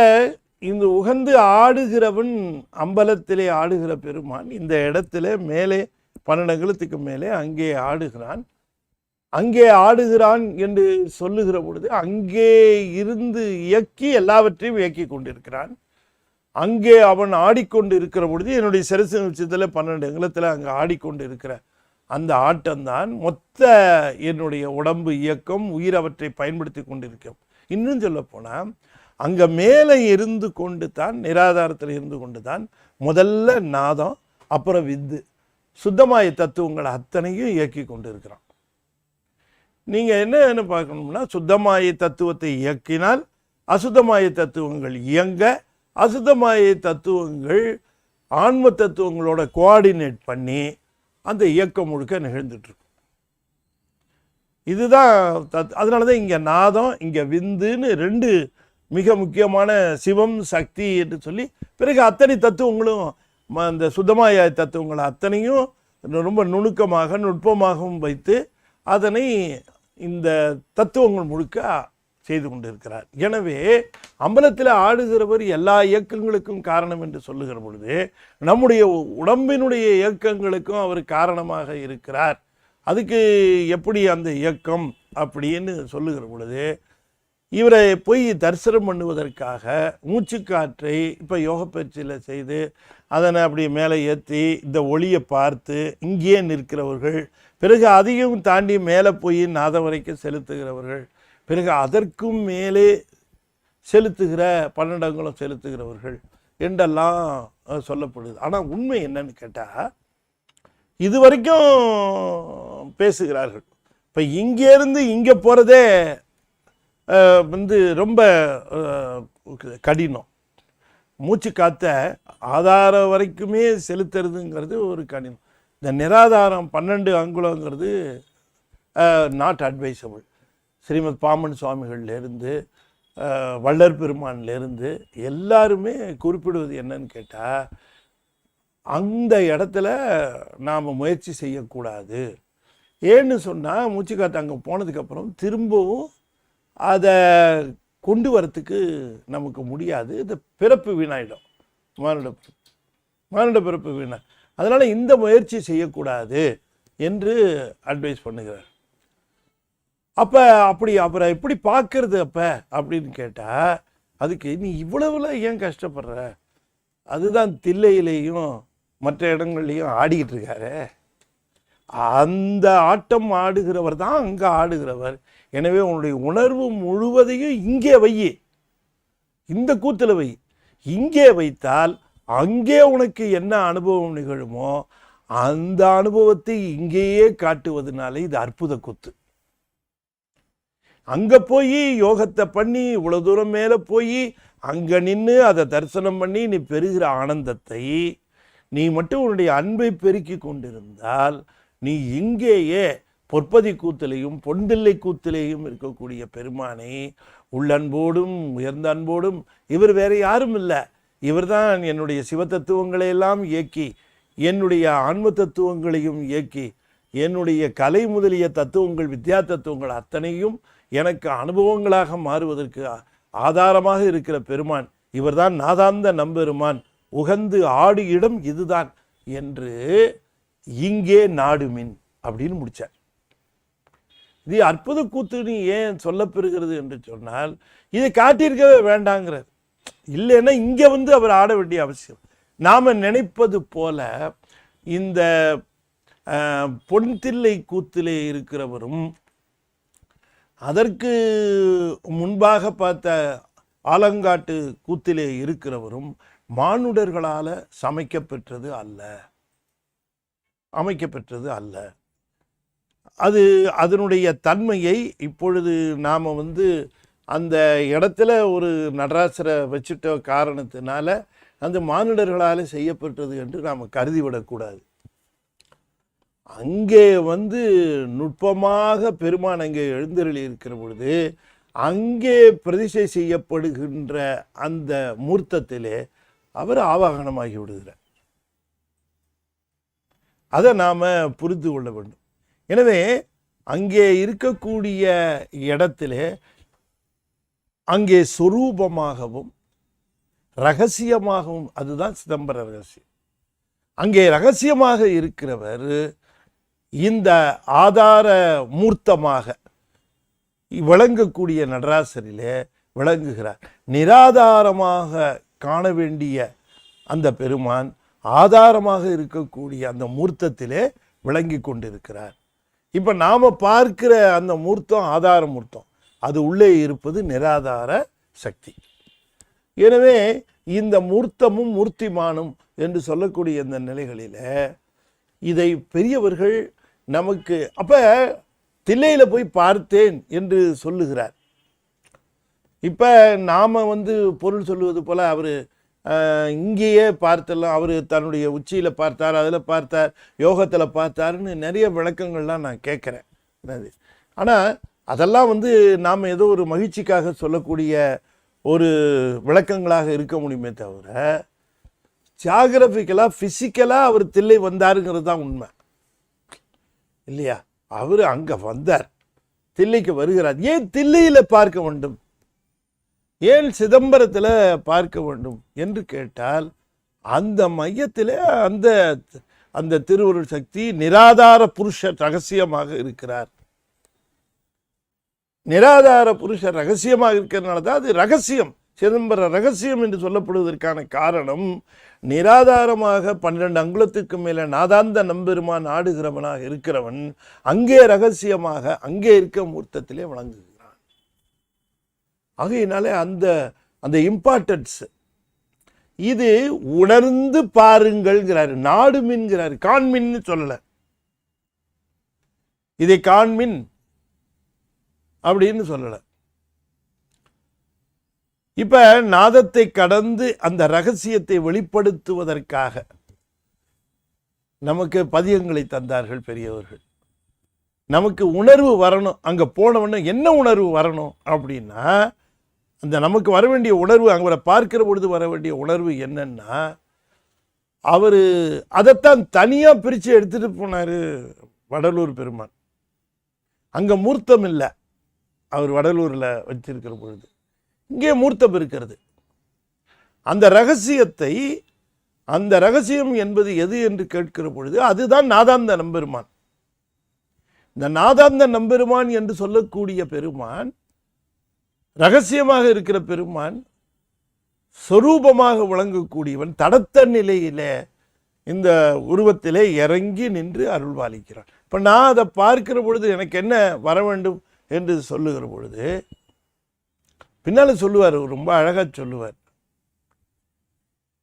இந்த உகந்து ஆடுகிறவன், அம்பலத்திலே ஆடுகிற பெருமான் இந்த இடத்துல மேலே 12 அங்குலத்துக்கு மேலே அங்கே ஆடுகிறான். அங்கே ஆடுகிறான் என்று சொல்லுகிற பொழுது அங்கே இருந்து இயக்கி எல்லாவற்றையும் இயக்கி கொண்டிருக்கிறான். அங்கே அவன் ஆடிக்கொண்டு இருக்கிற பொழுது என்னுடைய சிரசு நிச்சயத்தில் 12 அங்குலத்தில் அங்கே ஆடிக்கொண்டு இருக்கிற அந்த ஆட்டம்தான் மொத்த என்னுடைய உடம்பு இயக்கம், உயிர் அவற்றை பயன்படுத்தி கொண்டிருக்கும். இன்னும் சொல்ல போனால் அங்கே மேலே இருந்து கொண்டு தான், நிராதாரத்தில் இருந்து கொண்டு தான் முதல்ல நாதம், அப்புறம் வித்து, சுத்தமாய தத்துவங்கள் அத்தனையும் இயக்கி கொண்டு இருக்கிறான். நீங்கள் என்னன்னு பார்க்கணும்னா, சுத்தமாய தத்துவத்தை இயக்கினால் அசுத்தமாய தத்துவங்கள் இயங்க, அசுத்தமாய தத்துவங்கள் ஆன்ம தத்துவங்களோட கோஆர்டினேட் பண்ணி அந்த இயக்கம் முழுக்க நிகழ்ந்துட்டுருக்கும். இதுதான் அதனால தான் இங்கே நாதம் இங்கே விந்துன்னு ரெண்டு மிக முக்கியமான சிவம் சக்தி என்று சொல்லி பிறகு அத்தனை தத்துவங்களும் அந்த சுத்தமாய தத்துவங்களை அத்தனையும் ரொம்ப நுணுக்கமாக நுட்பமாகவும் வைத்து அதனை இந்த தத்துவங்கள் முழுக்க செய்து கொண்டிருக்கிறார். எனவே அம்பலத்தில் ஆடுகிறவர் எல்லா இயக்கங்களுக்கும் காரணம் என்று சொல்லுகிற பொழுது நம்முடைய உடம்பினுடைய இயக்கங்களுக்கும் அவர் காரணமாக இருக்கிறார். அதுக்கு எப்படி அந்த இயக்கம் அப்படின்னு சொல்லுகிற பொழுது இவரை போய் தரிசனம் பண்ணுவதற்காக மூச்சுக்காற்றை இப்போ யோக பயிற்சியில் செய்து அதனை அப்படி மேலே ஏற்றி இந்த ஒளியை பார்த்து இங்கேயே நிற்கிறவர்கள், பிறகு அதையும் தாண்டி மேலே போய் நாதம் வரைக்கும் செலுத்துகிறவர்கள், பிறகு அதற்கும் மேலே செலுத்துகிற பன்னெண்டங்களும் செலுத்துகிறவர்கள் என்றெல்லாம் சொல்லப்படுது. ஆனால் உண்மை என்னன்னு கேட்டால் இது வரைக்கும் பேசுகிறார்கள். இப்போ இங்கேருந்து இங்கே போகிறதே ரொம்ப கடினம். மூச்சு காத்த ஆதாரம் வரைக்குமே செலுத்துறதுங்கிறது ஒரு கடினம். இந்த நிராதாரம் 12 அங்குலங்கிறது நாட் அட்வைசபிள். ஸ்ரீமத் பாமன் சுவாமிகள்லேருந்து வள்ளற் பெருமான்லேருந்து எல்லாருமே குறிப்பிடுவது என்னன்னு கேட்டால் அந்த இடத்துல நாம் முயற்சி செய்யக்கூடாது. ஏன்னு சொன்னால் மூச்சு காற்று அங்கே போனதுக்கப்புறம் திரும்பவும் அதை கொண்டு வரத்துக்கு நமக்கு முடியாது. இந்த பிறப்பு வீணாயிடும், மானுட பிறப்பு வீணா. அதனால் இந்த முயற்சி செய்யக்கூடாது என்று அட்வைஸ் பண்ணுகிறார். அப்போ அப்படி அப்புறம் எப்படி பார்க்கறது அப்போ அப்படின்னு கேட்டால் அதுக்கு நீ இவ்வளவுல ஏன் கஷ்டப்படுற? அதுதான் தில்லையிலையும் மற்ற இடங்கள்லையும் ஆடிக்கிட்டு இருக்காரு. அந்த ஆட்டம் ஆடுகிறவர் தான் அங்கே ஆடுகிறவர். எனவே உன்னுடைய உணர்வு முழுவதையும் இங்கே வை, இந்த கூத்தில் வை. இங்கே வைத்தால் அங்கே உனக்கு என்ன அனுபவம் நிகழுமோ அந்த அனுபவத்தை இங்கேயே காட்டுவதனால இது அற்புத கூத்து. அங்கே போய் யோகத்தை பண்ணி இவ்வளோ தூரம் மேலே போய் அங்கே நின்று அதை தரிசனம் பண்ணி நீ பெறுகிற ஆனந்தத்தை நீ மட்டும் உன்னுடைய அன்பை பெருக்கி கொண்டிருந்தால் நீ இங்கேயே பொற்பதி கூத்திலையும் பொன்தில்லை கூத்திலையும் இருக்கக்கூடிய பெருமானை உள்ளன்போடும் உயர்ந்த அன்போடும், இவர் வேற யாரும் இல்லை, இவர் தான் என்னுடைய சிவ தத்துவங்களை எல்லாம் இயக்கி என்னுடைய ஆன்ம தத்துவங்களையும் இயக்கி என்னுடைய கலை முதலிய தத்துவங்கள் வித்யா தத்துவங்கள் அத்தனையும் எனக்கு அனுபவங்களாக மாறுவதற்கு ஆதாரமாக இருக்கிற பெருமான் இவர்தான் நாதாந்த நம்பெருமான், உகந்து ஆடு இடம் இதுதான் என்று இங்கே நாடுமின் அப்படின்னு முடிச்சார். இது அற்புத கூத்துன்னு ஏன் சொல்லப்பெறுகிறது என்று சொன்னால் இதை காட்டியிருக்கவே வேண்டாங்கிறார். இல்லைன்னா இங்கே அவர் ஆட வேண்டிய அவசியம். நாம் நினைப்பது போல இந்த பொன்தில்லை கூத்திலே இருக்கிறவரும் அதற்கு முன்பாக பார்த்த ஆலங்காட்டு கூத்திலே இருக்கிறவரும் மானுடர்களால் அமைக்கப்பெற்றது அல்ல. அது அதனுடைய தன்மையை இப்பொழுது நாம் அந்த இடத்துல ஒரு நடராசரை வச்சுட்ட காரணத்தினால அந்த மானுடர்களால் செய்யப்பட்டது என்று நாம் கருதிவிடக்கூடாது. அங்கே நுட்பமாக பெருமான் அங்கே எழுந்தருளி இருக்கிற பொழுது அங்கே பிரதிஷ்டை செய்யப்படுகின்ற அந்த மூர்த்தத்திலே அவர் ஆவாகனமாகி விடுகிறார். அதை நாம் புரிந்து கொள்ள வேண்டும். எனவே அங்கே இருக்கக்கூடிய இடத்திலே அங்கே சொரூபமாகவும் ரகசியமாகவும், அதுதான் சிதம்பர ரகசியம். அங்கே ரகசியமாக இருக்கிறவர் இந்த ஆதார மூர்த்தமாக விளங்கக்கூடிய நடராசரிலே விளங்குகிறார். நிராதாரமாக காண வேண்டிய அந்த பெருமான் ஆதாரமாக இருக்கக்கூடிய அந்த மூர்த்தத்திலே விளங்கி கொண்டிருக்கிறார். இப்போ நாம் பார்க்கிற அந்த மூர்த்தம் ஆதார மூர்த்தம், அது உள்ளே இருப்பது நிராதார சக்தி. எனவே இந்த மூர்த்தமும் மூர்த்திமானும் என்று சொல்லக்கூடிய இந்த நிலைகளில் இதை பெரியவர்கள் நமக்கு அப்போ தில்லையில் போய் பார்த்தேன் என்று சொல்லுகிறார். இப்போ நாம் பொருள் சொல்லுவது போல் அவர் இங்கேயே பார்த்தெல்லாம் அவர் தன்னுடைய உச்சியில் பார்த்தார், அதில் பார்த்தார், யோகத்தில் பார்த்தாருன்னு நிறைய விளக்கங்கள்லாம் நான் கேட்குறேன். ஆனால் அதெல்லாம் நாம் ஏதோ ஒரு மகிழ்ச்சிக்காக சொல்லக்கூடிய ஒரு விளக்கங்களாக இருக்க முடியுமே தவிர, ஜியாகிரபிக்கலாக ஃபிசிக்கலாக அவர் தில்லை வந்தாருங்கிறது தான் உண்மை இல்லையா? அவர் அங்கே வந்தார், தில்லைக்கு வருகிறார். ஏன் தில்லையில் பார்க்க வேண்டும், ஏன் சிதம்பரத்தில் பார்க்க வேண்டும் என்று கேட்டால், அந்த மையத்தில் அந்த அந்த திருவருள் சக்தி நிராதார புருஷர் ரகசியமாக இருக்கிறார். நிராதார புருஷர் ரகசியமாக இருக்கிறதுனால தான் அது ரகசியம், சிதம்பர ரகசியம் என்று சொல்லப்படுவதற்கான காரணம், நிராதாரமாக 12 அங்குலத்துக்கு மேலே நாதாந்த நம்பெருமான் ஆடுகிறவனாக இருக்கிறவன் அங்கே ரகசியமாக அங்கே இருக்க மூர்த்தத்திலே வழங்குகிறான். ஆகையினாலே அந்த அந்த இம்பார்ட்டன்ஸ் இது உணர்ந்து பாருங்கள்ங்கிறாரு. நாடுமின்கிறாரு, காண்மின்னு சொல்லல. இதை காண்மின் அப்படின்னு சொல்லல. இப்ப நாதத்தை கடந்து அந்த ரகசியத்தை வெளிப்படுத்துவதற்காக நமக்கு பதியங்களை தந்தார்கள் பெரியவர்கள். நமக்கு உணர்வு வரணும், அங்க போனவன என்ன உணர்வு வரணும் அப்படின்னா, அந்த நமக்கு வர வேண்டிய உணர்வு, அவரை பார்க்கிற பொழுது வர வேண்டிய உணர்வு என்னன்னா, அவர் அதைத்தான் தனியாக பிரித்து எடுத்துட்டு போனார் வடலூர் பெருமான். அங்கே மூர்த்தம் இல்லை, அவர் வடலூரில் வச்சிருக்கிற பொழுது இங்கே மூர்த்தம் இருக்கிறது. அந்த ரகசியத்தை, அந்த ரகசியம் என்பது எது என்று கேட்கிற பொழுது அதுதான் நாதாந்த நம்பெருமான். இந்த நாதாந்த நம்பெருமான் என்று சொல்லக்கூடிய பெருமான், ரகசியமாக இருக்கிற பெருமான், சொரூபமாக விளங்கக்கூடியவன், தடத்த நிலையிலே இந்த உருவத்திலே இறங்கி நின்று அருள்பாலிக்கிறான். இப்போ நான் அதை பார்க்கிற பொழுது எனக்கு என்ன வர வேண்டும் என்று சொல்லுகிற பொழுது பின்னால் சொல்லுவார், ரொம்ப அழகாக சொல்லுவார்.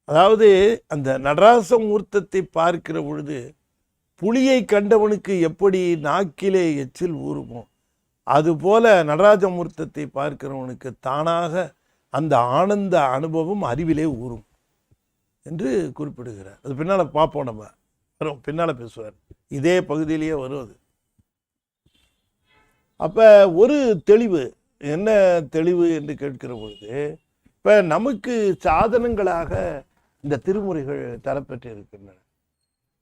அதாவது அந்த நடராச மூர்த்தத்தை பார்க்கிற பொழுது புலியை கண்டவனுக்கு எப்படி நாக்கிலே எச்சில் ஊறுமோ, அதுபோல நடராஜமூர்த்தத்தை பார்க்கிறவனுக்கு தானாக அந்த ஆனந்த அனுபவம் அறிவிலே ஊறும் என்று குறிப்பிடுகிறார். அது பின்னால் பார்ப்போம், நம்ம வரும், பின்னால் பேசுவார், இதே பகுதியிலேயே வரும் அது. அப்போ ஒரு தெளிவு, என்ன தெளிவு என்று கேட்கிற பொழுது, இப்போ நமக்கு சாதனங்களாக இந்த திருமுறைகள் தரப்பெற்று இருக்கின்றன.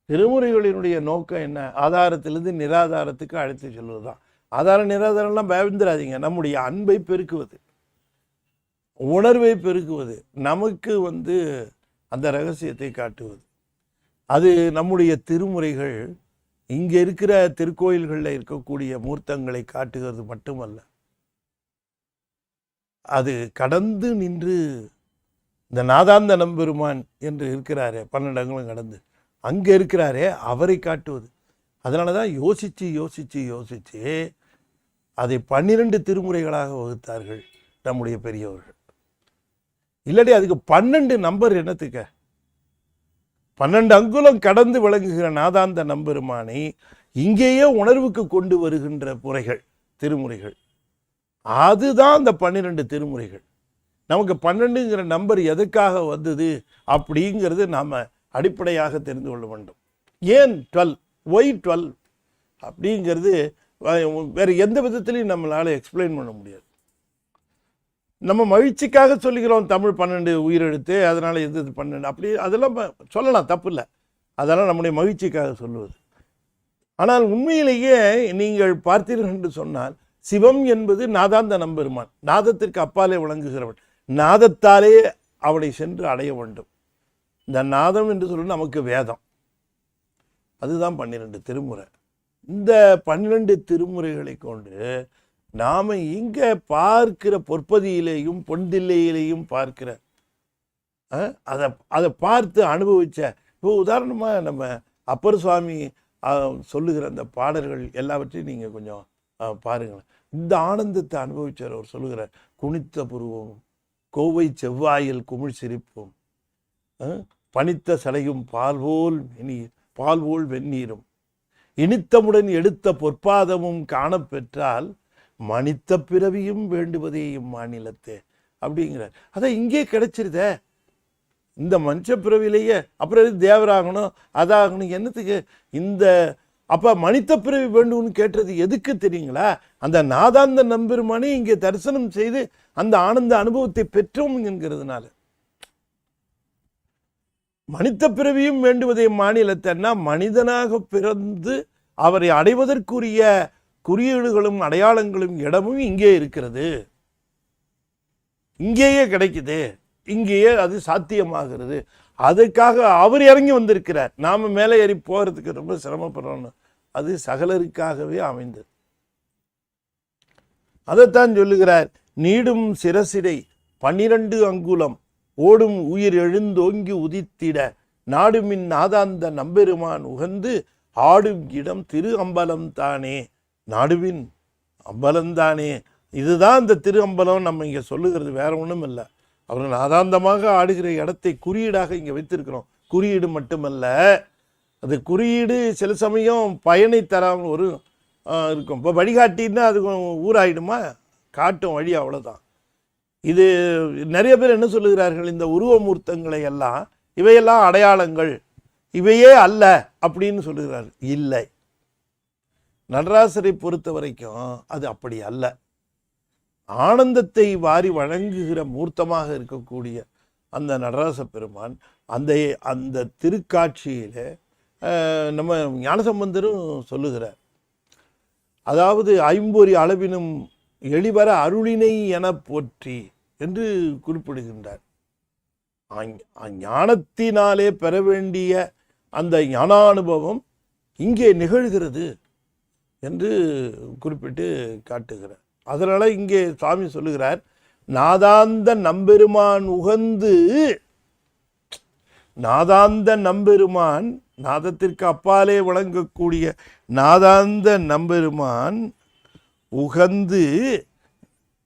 திருமுறைகளினுடைய நோக்கம் என்ன? ஆதாரத்திலிருந்து நிராதாரத்துக்கு அழைத்து செல்வதுதான். ஆதாரம் நிராதாரம்லாம் பயந்துடாதீங்க, நம்முடைய அன்பை பெருக்குவது, உணர்வை பெருக்குவது, நமக்கு அந்த ரகசியத்தை காட்டுவது. அது நம்முடைய திருமுறைகள் இங்கே இருக்கிற திருக்கோயில்களில் இருக்கக்கூடிய மூர்த்தங்களை காட்டுகிறது மட்டுமல்ல, அது கடந்து நின்று இந்த நாதாந்த நம்பெருமான் என்று இருக்கிறாரே, 12 அங்குலம் கடந்து அங்கே இருக்கிறாரே, அவரை காட்டுவது. அதனால தான் யோசித்து யோசித்து யோசித்து அதை 12 திருமுறைகளாக வகுத்தார்கள் நம்முடைய பெரியவர்கள். இல்லாட்டி அதுக்கு 12 நம்பர் என்னத்துக்க? 12 அங்குலம் கடந்து விளங்குகிற நாதாந்த நம்பெருமானை இங்கேயே உணர்வுக்கு கொண்டு வருகின்ற முறைகள் திருமுறைகள். அதுதான் அந்த 12 திருமுறைகள். நமக்கு 12ங்கிற நம்பர் எதுக்காக வந்தது அப்படிங்கிறது நாம் அடிப்படையாக தெரிந்து கொள்ள வேண்டும். ஏன் 12, ஒய் 12 அப்படிங்கிறது வேறு எந்த விதத்திலையும் நம்மளால் எக்ஸ்பிளைன் பண்ண முடியாது. நம்ம மகிழ்ச்சிக்காக சொல்லுகிறோம் தமிழ் 12 உயிரெழுத்து, அதனால் எது 12 அப்படி அதெல்லாம் சொல்லலாம், தப்பு இல்லை, அதெல்லாம் நம்முடைய மகிழ்ச்சிக்காக சொல்லுவது. ஆனால் உண்மையிலேயே நீங்கள் பார்த்தீர்கள் என்று சொன்னால், சிவம் என்பது நாதாந்த நம்பெருமான், நாதத்திற்கு அப்பாலே விளங்குகிறவன், நாதத்தாலே அவனை சென்று அடைய வேண்டும். இந்த நாதம் என்று சொல்ல நமக்கு வேதம், அதுதான் 12 திருமுறை. இந்த 12 திருமுறைகளை கொண்டு நாம் இங்கே பார்க்கிற பொற்பதியிலேயும் பொன்தில்லையிலேயும் பார்க்கிற அதை பார்த்து அனுபவித்த, இப்போ உதாரணமாக நம்ம அப்பர் சுவாமி சொல்லுகிற அந்த பாடல்கள் எல்லாவற்றையும் நீங்கள் கொஞ்சம் பாருங்களேன். இந்த ஆனந்தத்தை அனுபவிச்சார். அவர் சொல்லுகிறார், குனித்த புருவம் கோவை செவ்வாயில் குமிழ் சிரிப்பும் பனித்த சடையும் பால்வோல் வெந்நீரும் இனித்தமுடன் எடுத்த பொற்பாதமும் காணப்பெற்றால் மனித்த பிறவியும் வேண்டுவதே இம்மாநிலத்தே அப்படிங்கிறார். அதான் இங்கே கிடைச்சிருதே, இந்த மனுஷ பிறவிலேயே. அப்புறம் தேவராகணும் அதாகணும், என்னத்துக்கு? இந்த அப்ப மனித பிறவி வேண்டும்னு கேட்டது எதுக்கு தெரியுங்களா? அந்த நாதாந்த நம்பெருமானே இங்கே தரிசனம் செய்து அந்த ஆனந்த அனுபவத்தை பெற்றோம் என்கிறதுனால. மனித பிறவியும் வேண்டுவதை மாநிலத்தன்னா மனிதனாக பிறந்து அவரை அடைவதற்குரிய குறியீடுகளும் அடையாளங்களும் இடமும் இங்கே இருக்கிறது, இங்கேயே கிடைக்குது, இங்கேயே அது சாத்தியமாகிறது. அதுக்காக அவர் இறங்கி வந்திருக்கிறார். நாம மேலே ஏறி போகிறதுக்கு ரொம்ப சிரமப்படுறோம். அது சகலருக்காகவே அமைந்தது. அதைத்தான் சொல்லுகிறார். நீடும் சிரசிடை 12 அங்குலம் ஓடும் உயிர் எழுந்தோங்கி உதித்திட நாடுமின் நாதாந்த நம்பெருமான் உகந்து ஆடும் இடம் திரு அம்பலம் தானே. நாடுவின் அம்பலம்தானே, இதுதான் இந்த திரு அம்பலம். நம்ம இங்கே சொல்லுகிறது வேற ஒன்றும் இல்லை. அவர் நாதாந்தமாக ஆடுகிற இடத்தை குறியீடாக இங்கே வைத்திருக்கிறோம். குறியீடு மட்டுமல்ல, அது குறியீடு சில சமயம் பயனை தராமல் ஒரு இருக்கும். இப்போ வழிகாட்டின்னா அது ஊராயிடுமா? காட்டும் வழி, அவ்வளோதான். இது நிறைய பேர் என்ன சொல்லுகிறார்கள், இந்த உருவமூர்த்தங்களை எல்லாம் இவையெல்லாம் அடையாளங்கள், இவையே அல்ல அப்படின்னு சொல்லுகிறார்கள். இல்லை, நடராசரை பொறுத்த வரைக்கும் அது அப்படி அல்ல. ஆனந்தத்தை வாரி வழங்குகிற மூர்த்தமாக இருக்கக்கூடிய அந்த நடராச பெருமான் அந்த அந்த திருக்காட்சியில் நம்ம ஞானசம்பந்தரும் சொல்லுகிறார். அதாவது ஐம்பொறி அளவினும் எளிவர அருளினை என போற்றி என்று குறிப்பிடுகின்றார். ஞானத்தினாலே பெற வேண்டிய அந்த ஞானானுபவம் இங்கே நிகழ்கிறது என்று குறிப்பிட்டு காட்டுகிறார். அதனால இங்கே சுவாமி சொல்லுகிறார், நாதாந்த நம்பெருமான் உகந்து. நாதாந்த நம்பெருமான், நாதத்திற்கு அப்பாலே வழங்கக்கூடிய நாதாந்த நம்பெருமான் உகந்து,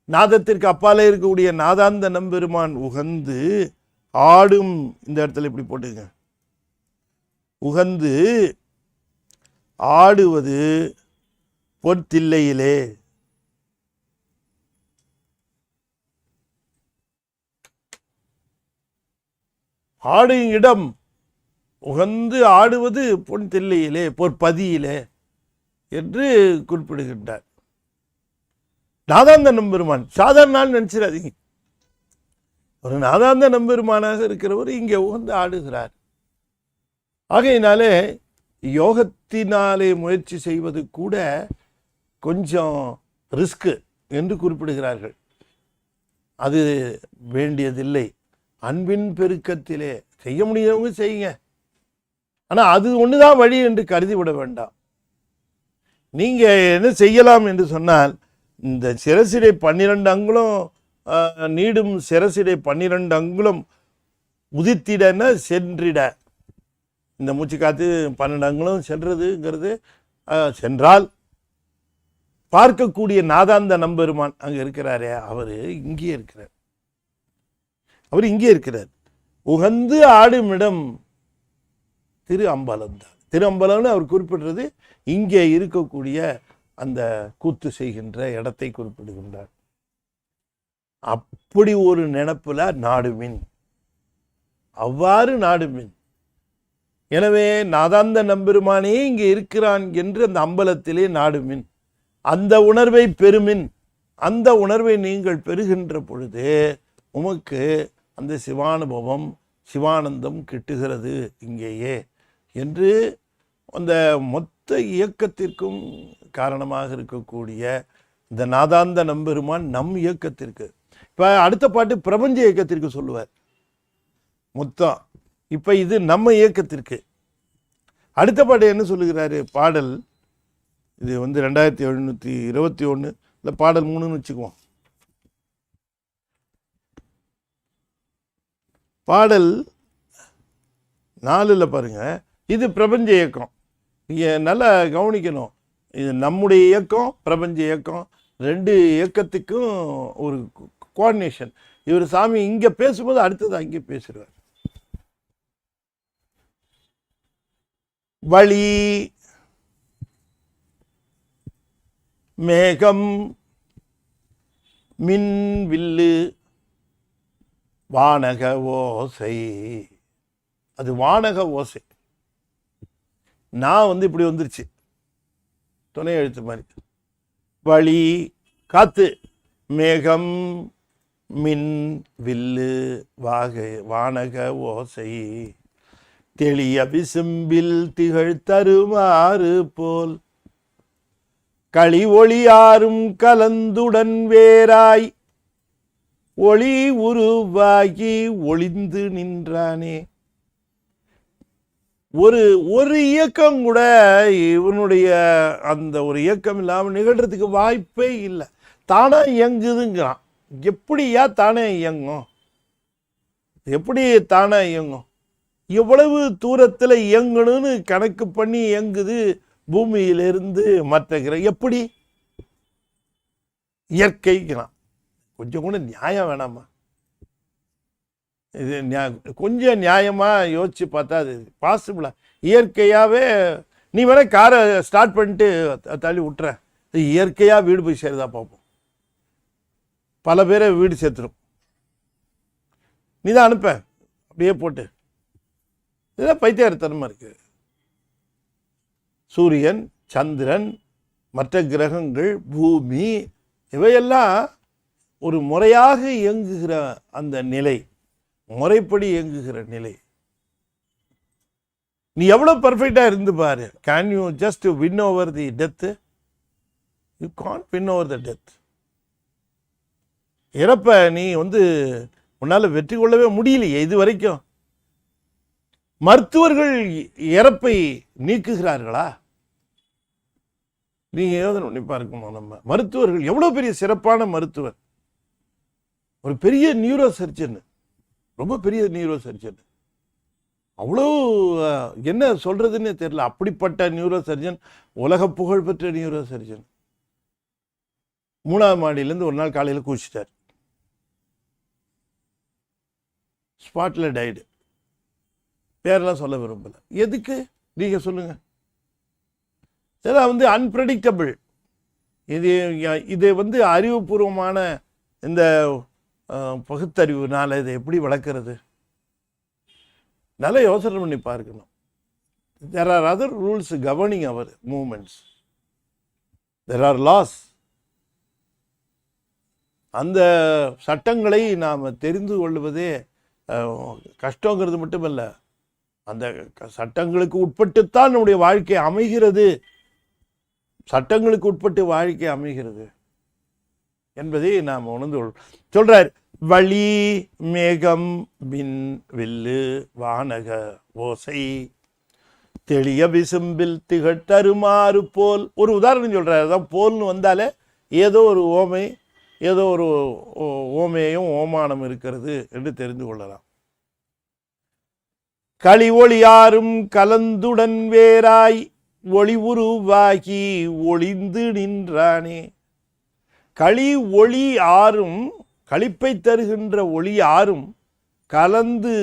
நாதத்திற்கு அப்பாலே இருக்கக்கூடிய நாதாந்த நம்பெருமான் உகந்து ஆடும். இந்த இடத்துல இப்படி போட்டுங்க, உகந்து ஆடுவது பொற்தில்லையிலே. ஆடும் இடம் உகந்து ஆடுவது பொன் தில்லையிலே, பொற்பதியிலே என்று குறிப்பிடுகின்றார். நாதாந்த நம்பெருமான் சாதாரண நாள் நினைச்சிடாதீங்க. ஒரு நாதாந்த நம்பெருமானாக இருக்கிறவர் இங்கே உகந்து ஆடுகிறார். ஆகையினாலே யோகத்தினாலே முயற்சி செய்வது கூட கொஞ்சம் ரிஸ்க்கு என்று குறிப்பிடுகிறார்கள். அது வேண்டியதில்லை. அன்பின் பெருக்கத்திலே செய்ய முடியவங்க செய்யுங்க. ஆனால் அது ஒன்றுதான் வழி என்று கருதி விட வேண்டாம். நீங்கள் என்ன செய்யலாம் என்று சொன்னால், இந்த சிரசிடை 12 அங்குலம் நீடும் சிரசிடை 12 அங்குலம் உதித்திடன சென்றிட. இந்த மூச்சு காத்து 12 அங்குலம் சென்றதுங்கிறது சென்றால் பார்க்கக்கூடிய நாதாந்த நம்பெருமான் அங்கே இருக்கிறாரே, அவர் இங்கே இருக்கிறார். அவர் இங்கே இருக்கிறார். உகந்து ஆடுமிடம் திரு அம்பலம் தான். திரு அம்பலம்னு அவர் குறிப்பிடுறது இங்கே இருக்கக்கூடிய அந்த கூத்து செய்கின்ற இடத்தை குறிப்பிடுகின்றார். அப்படி ஒரு நினைப்புல நாடுமின், அவ்வாறு நாடுமின். எனவே நாதாந்த நம்பெருமானே இங்கே இருக்கிறான் என்று அந்த அம்பலத்திலே நாடுமின். அந்த உணர்வை பெறுமின். அந்த உணர்வை நீங்கள் பெறுகின்ற பொழுது உமக்கு அந்த சிவானுபவம், சிவானந்தம் கிட்டுகிறது இங்கேயே என்று அந்த மொத்த இயக்கத்திற்கும் காரணமாக இருக்கக்கூடிய இந்த நாதாந்த நம்பெருமான் நம் இயக்கத்திற்கு. இப்போ அடுத்த பாட்டு பிரபஞ்ச இயக்கத்திற்கு சொல்லுவார் மொத்தம். இப்போ இது நம்ம இயக்கத்திற்கு. அடுத்த பாட்டு என்ன சொல்லுகிறாரு? பாடல் இது 2721 இல்லை பாடல் 3ன்னு வச்சுக்குவோம். பாடல் 4ல் பாருங்க, இது பிரபஞ்ச இயக்கம். நீங்கள் நல்லா கவனிக்கணும். இது நம்முடைய இயக்கம், பிரபஞ்ச இயக்கம், 2 இயக்கத்துக்கும் ஒரு கோஆர்டினேஷன். இவர் சாமி இங்கே பேசும்போது அடுத்தது அங்கே பேசுகிறார். வழி மேகம் மின் வில்லு வானக ஓசை. அது வானக ஓசை. நான் இப்படி வந்துருச்சு. துணை எழுத்து மாதிரி. வழி காத்து, மேகம், மின், வில்லு, வானக ஓசை, தெளிய விசும்பில் திகழ் தருமாறு போல், களி ஒளியாரும் கலந்துடன் வேராய், ஒளி உருவாகி ஒளிந்து நின்றானே. ஒரு இயக்கம் கூட இவனுடைய அந்த ஒரு இயக்கம் இல்லாமல் நிகழ்றதுக்கு வாய்ப்பே இல்லை. தானா இயங்குதுங்கிறான். எப்படியா தானே இயங்கும்? எப்படி தானே இயங்கும்? எவ்வளவு தூரத்தில் இயங்கணும்னு கணக்கு பண்ணி இயங்குது பூமியிலிருந்து மற்ற கிரகம். எப்படி? இயற்கைக்கிறான். கொஞ்சம் கூட நியாயம் வேணாமா? இது கொஞ்சம் நியாயமாக யோசிச்சு பார்த்தா அது பாசிபிளா? இயற்கையாகவே நீ வேணா காரை ஸ்டார்ட் பண்ணிட்டு தள்ளி விட்டுற, இயற்கையாக வீடு போய் சேருதா பார்ப்போம். பல பேரை வீடு சேர்த்துரும். நீ தான் அனுப்ப அப்படியே போட்டு. இதுதான் பைத்தியக்காரத்தனமாக இருக்குது. சூரியன், சந்திரன், மற்ற கிரகங்கள், பூமி, இவையெல்லாம் ஒரு முறையாக இயங்குகிற அந்த நிலை, முறைப்படி இயங்குகிற நிலை. நீ எவ்வளோ பர்ஃபெக்டாக இருந்து பாரு. Can you just win over the death? You can't win over the death. இறப்ப நீ உன்னால் வெற்றி கொள்ளவே முடியலையே இது வரைக்கும். மருத்துவர்கள் இறப்பை நீக்குகிறார்களா? நீங்க யோசனை பண்ணி பார்க்கணுமா? நம்ம மருத்துவர்கள் எவ்வளோ பெரிய சிறப்பான மருத்துவர், ஒரு பெரிய நியூரோ சர்ஜன், ரொம்ப பெரிய நியூரோ சர்ஜன், அவ்வளோ என்ன சொல்றதுன்னு தெரியல. அப்படிப்பட்ட நியூரோ சர்ஜன், உலக புகழ் பெற்ற நியூரோ சர்ஜன், 3ஆம் மாடியிலேருந்து ஒரு நாள் காலையில் குதிச்சிட்டார். ஸ்பாட்ல டைடு. பேரெல்லாம் சொல்ல விரும்பல. எதுக்கு நீங்க சொல்லுங்க? இதெல்லாம் அன்பிரடிக்டபிள். இது அறிவுபூர்வமான இந்த பகுத்தறிவுனால இதை எப்படி வளர்க்கறது? நல்லா யோசனை பண்ணி பார்க்கணும். there are other rules governing our movements. there are laws. அந்த சட்டங்களை நாம் தெரிந்து கொள்வதே கஷ்டங்கிறது மட்டுமல்ல, அந்த சட்டங்களுக்கு உட்பட்டுத்தான் நம்முடைய வாழ்க்கை அமைகிறது. சட்டங்களுக்கு உட்பட்டு வாழ்க்கை அமைகிறது என்பதை நாம் உணர்ந்து சொல்றார். வழி, மேகம், மின், வில்லு, வானக ஓசை, தெளிய விசும்பில் திகட்டருமாறு போல். ஒரு உதாரணம் சொல்றாரு. அதான் போல்னு வந்தாலே ஏதோ ஒரு ஓமை, ஏதோ ஒரு ஓமையும் ஓமானம் இருக்கிறது என்று தெரிந்து கொள்ளலாம். களி ஒளியாரும் கலந்துடன் வேராய், ஒளி உருவாகி ஒளிந்து நின்றானே. களி ஒளி ஆறும், களிப்பை தருகின்ற ஒளி ஆறும் கலந்து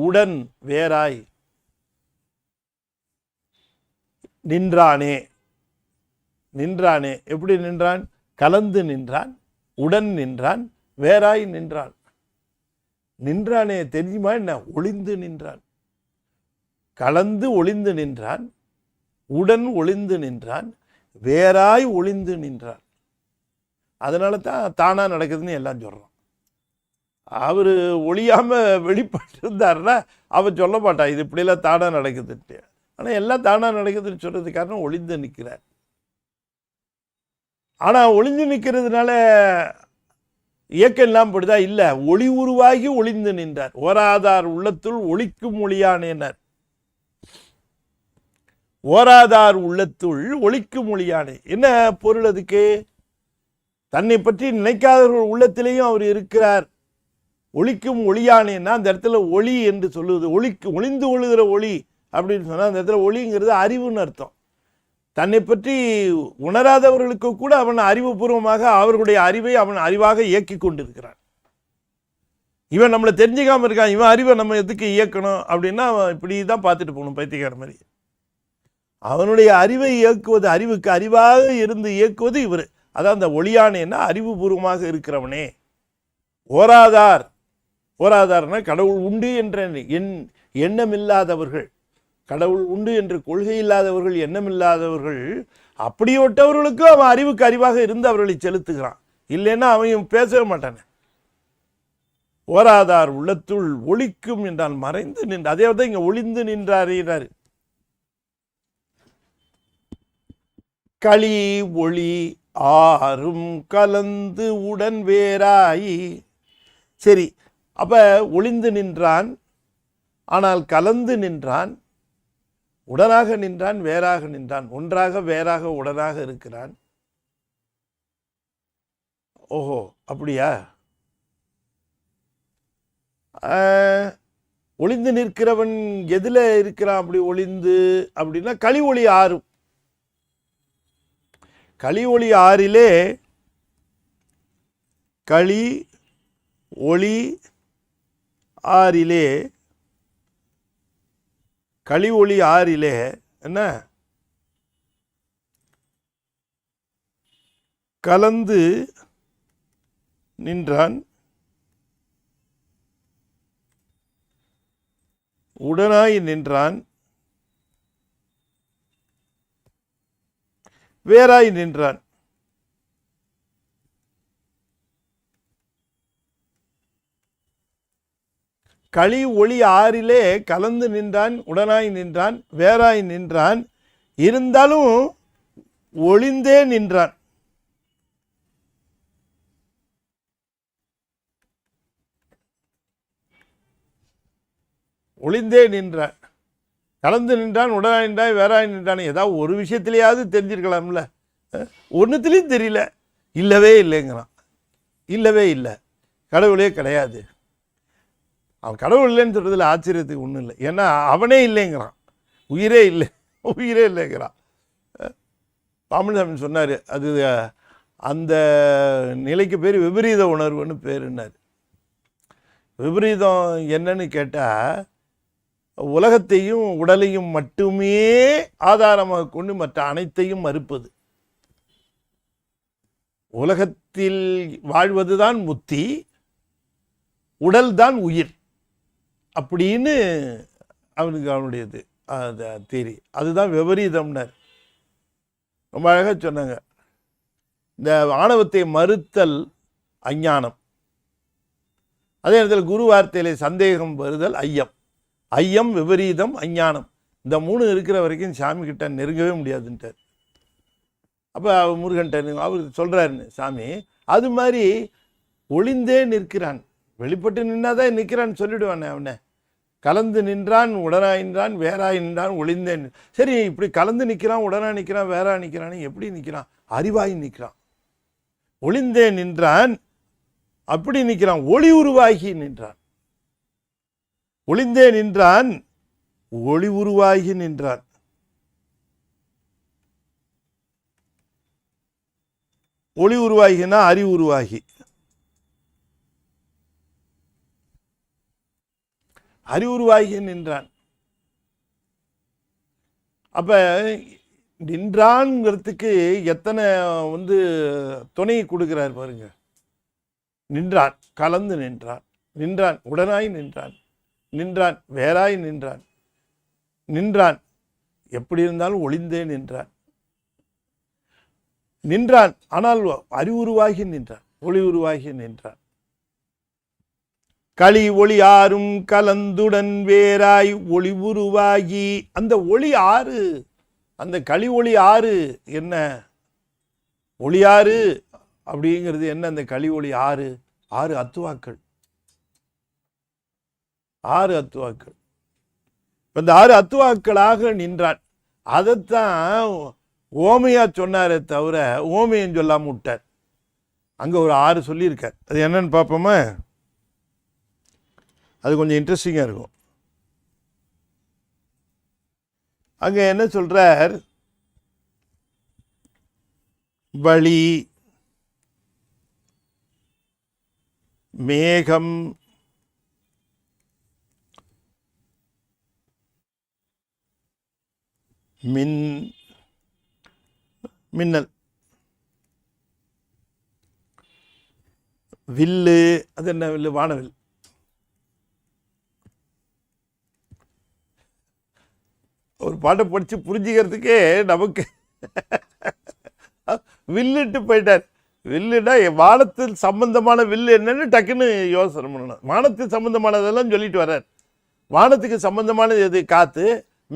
உடன் வேராய் நின்றானே. நின்றானே எப்படி நின்றான்? கலந்து நின்றான், உடன் நின்றான், வேறாய் நின்றான். நின்றானே தெரியுமா என்ன? ஒளிந்து நின்றான். கலந்து ஒளிந்து நின்றான், உடன் ஒளிந்து நின்றான், வேறாய் ஒளிந்து நின்றான். அதனால தான் தானா நடக்குதுன்னு எல்லாம் சொல்றோம். அவரு ஒளியாம வெளிப்பட்டு இருந்தாருன்னா அவன் சொல்ல மாட்டான் இது இப்படியெல்லாம் தானா நடக்குதுன்ட்டு. ஆனால் எல்லாம் தானா நடக்குதுன்னு சொல்றது காரணம் ஒளிந்து நிற்கிறார். ஆனா ஒளிந்து நிற்கிறதுனால இயக்கம் எல்லாம் படுதா? இல்லை, ஒளி உருவாகி ஒளிந்து நின்றார். ஓராதார் உள்ளத்துள் ஒளிக்கும் ஒளியானேனார். ஓராதார் உள்ளத்துள் ஒளிக்கும் ஒளியானே. என்ன பொருள் அதுக்கு? தன்னை பற்றி நினைக்காதவர்கள் உள்ளத்திலேயும் அவர் இருக்கிறார். ஒளிக்கும் ஒளியானேன்னா அந்த இடத்துல ஒளி என்று சொல்லுவது, ஒளிக்கு ஒளிந்து கொள்ளுகிற ஒளி அப்படின்னு சொன்னால் அந்த இடத்துல ஒளிங்கிறது அறிவுன்னு அர்த்தம். தன்னை பற்றி உணராதவர்களுக்கு கூட அவன் அறிவுபூர்வமாக அவர்களுடைய அறிவை அவன் அறிவாக இயக்கி கொண்டிருக்கிறான். இவன் நம்மளை தெரிஞ்சுக்காம இருக்கான், இவன் அறிவை நம்ம எதுக்கு இயக்கணும் அப்படின்னா அவன் இப்படி தான் பார்த்துட்டு போகணும் பைத்தியக்கார மாதிரி. அவனுடைய அறிவை இயக்குவது, அறிவுக்கு அறிவாக இருந்து இயக்குவது இவர். அதான் அந்த ஒளியானேன்னா அறிவுபூர்வமாக இருக்கிறவனே. ஓராதார், ஓராதார்னா கடவுள் உண்டு என்ற எண்ணமில்லாதவர்கள், கடவுள் உண்டு என்று கொள்கை இல்லாதவர்கள், எண்ணமில்லாதவர்கள், அப்படிப்பட்டவர்களுக்கும் அவன் அறிவுக்கு அறிவாக இருந்து அவர்களை செலுத்துகிறான். இல்லைன்னா அவன் பேசவே மாட்டானே. ஓராதார் உள்ளத்துள் ஒளிக்கும் என்றால் மறைந்து நின்று, அதே தான் இங்க ஒளிந்து நின்றார். களி ஒளி ஆறும் கலந்து உடன் வேறாயி. சரி, அப்ப ஒளிந்து நின்றான், ஆனால் கலந்து நின்றான், உடனாக நின்றான், வேறாக நின்றான், ஒன்றாக வேறாக உடனாக இருக்கிறான். ஓஹோ, அப்படியா? ஒளிந்து நிற்கிறவன் எதுல இருக்கிறான்? அப்படி ஒளிந்து அப்படின்னா களி ஒளி ஆறும். களி ஒளி ஆறிலே, களி ஒளி ஆறிலே, களி ஒளி ஆறிலே என்ன கலந்து நின்றான், உடனாய் நின்றான், வேறாய் நின்றான். களி ஒளி ஆறிலே கலந்து நின்றான், உடனாய் நின்றான், வேறாய் நின்றான், இருந்தாலும் ஒளிந்தே நின்றான். ஒளிந்தே நின்றான், கலந்து நின்றான், உடனாய் நின்றான், வேறாய் நின்றான். ஏதாவது ஒரு விஷயத்திலேயாவது தெரிஞ்சிருக்கலாம்ல. ஒன்றுத்துலேயும் தெரியல. இல்லவே இல்லைங்கிறான். இல்லவே இல்லை, கடவுளே கிடையாது. அவன் கடவுள் இல்லைன்னு சொல்கிறதுல ஆச்சரியத்துக்கு ஒன்றும் இல்லை. ஏன்னா அவனே இல்லைங்கிறான், உயிரே இல்லை, உயிரே இல்லைங்கிறான். பாமணசாமி சொன்னார், அது அந்த நிலைக்கு பேர் விபரீத உணர்வுன்னு பேருன்னார். விபரீதம் என்னன்னு கேட்டால், உலகத்தையும் உடலையும் மட்டுமே ஆதாரமாக கொண்டு மற்ற அனைத்தையும் மறுப்பது. உலகத்தில் வாழ்வதுதான் முத்தி, உடல்தான் உயிர் அப்படின்னு அவனுடையது தேரி. அதுதான் விபரீதம்னார். ரொம்ப அழகாக சொன்னாங்க. இந்த ஆணவத்தை மறுத்தல் அஞ்ஞானம், அதே நேரத்தில் குரு வார்த்தையிலே சந்தேகம் வருதல் ஐயம். ஐயம், விபரீதம், அஞ்ஞானம், இந்த மூணு இருக்கிற வரைக்கும் சாமி கிட்ட நெருங்கவே முடியாதுன்ட்டார். அப்போ முருகன்ட்ட அவர் சொல்கிறாருன்னு, சாமி அது மாதிரி ஒளிந்தே நிற்கிறான், வெளிப்பட்டு நின்னாதான் நிற்கிறான்னு சொல்லிவிடுவானே அவனை. கலந்து நின்றான், உடனாய் நின்றான், வேறாய் நின்றான், ஒளிந்தே. சரி, இப்படி கலந்து நிற்கிறான், உடனாய் நிற்கிறான், வேறா நிற்கிறான், எப்படி நிற்கிறான்? அறிவாய் நிற்கிறான். ஒளிந்தே நின்றான், அப்படி நிற்கிறான். ஒளி உருவாகி நின்றான். ஒளிந்தே நின்றான், ஒளி உருவாகி நின்றான். ஒளி உருவாகினா அறிவு உருவாகி, அறிவுருவாகி நின்றான். அப்ப நின்றான்ங்கிறதுக்கு எத்தனை துணை கொடுக்கிறார் பாருங்க. நின்றான், கலந்து நின்றான், நின்றான், உடனாய் நின்றான், நின்றான், வேறாய் நின்றான், நின்றான், எப்படி இருந்தாலும் ஒளிந்தே நின்றான். நின்றான், ஆனால் அறிவுருவாகி நின்றான், ஒளி உருவாகி நின்றான். களி ஒளி ஆறும் கலந்துடன் வேறாய் ஒளி உருவாகி. அந்த ஒளி ஆறு, அந்த களி ஒளி ஆறு என்ன? ஒளி ஆறு அப்படிங்கிறது என்ன? அந்த களி ஒளி ஆறு, ஆறு அத்துவாக்கள், ஆறு அத்துவாக்கள். இந்த ஆறு அத்துவாக்களாக நின்றான். அதைத்தான் ஓமையா சொன்னாரே தவிர ஓமையன்னு சொல்லாம விட்டார். அங்க ஒரு ஆறு சொல்லியிருக்கார். அது என்னன்னு பார்ப்போமா? அது கொஞ்சம் இன்ட்ரெஸ்டிங்காக இருக்கும். அங்கே என்ன சொல்றார்? வழி, மேகம், மின்னல், வில்லு. அது என்ன வில்லு? வானவில். பாட்டை படித்து புரிஞ்சுக்கிறதுக்கே நமக்கு வில்லுட்டு போயிட்டார். வில்லுனா வானத்தில் சம்பந்தமான வில்லு என்னன்னு டக்குன்னு யோசனை பண்ணணும். வானத்துக்கு சம்பந்தமானதெல்லாம் சொல்லிட்டு வர்றார். வானத்துக்கு சம்பந்தமானது எது? காற்று,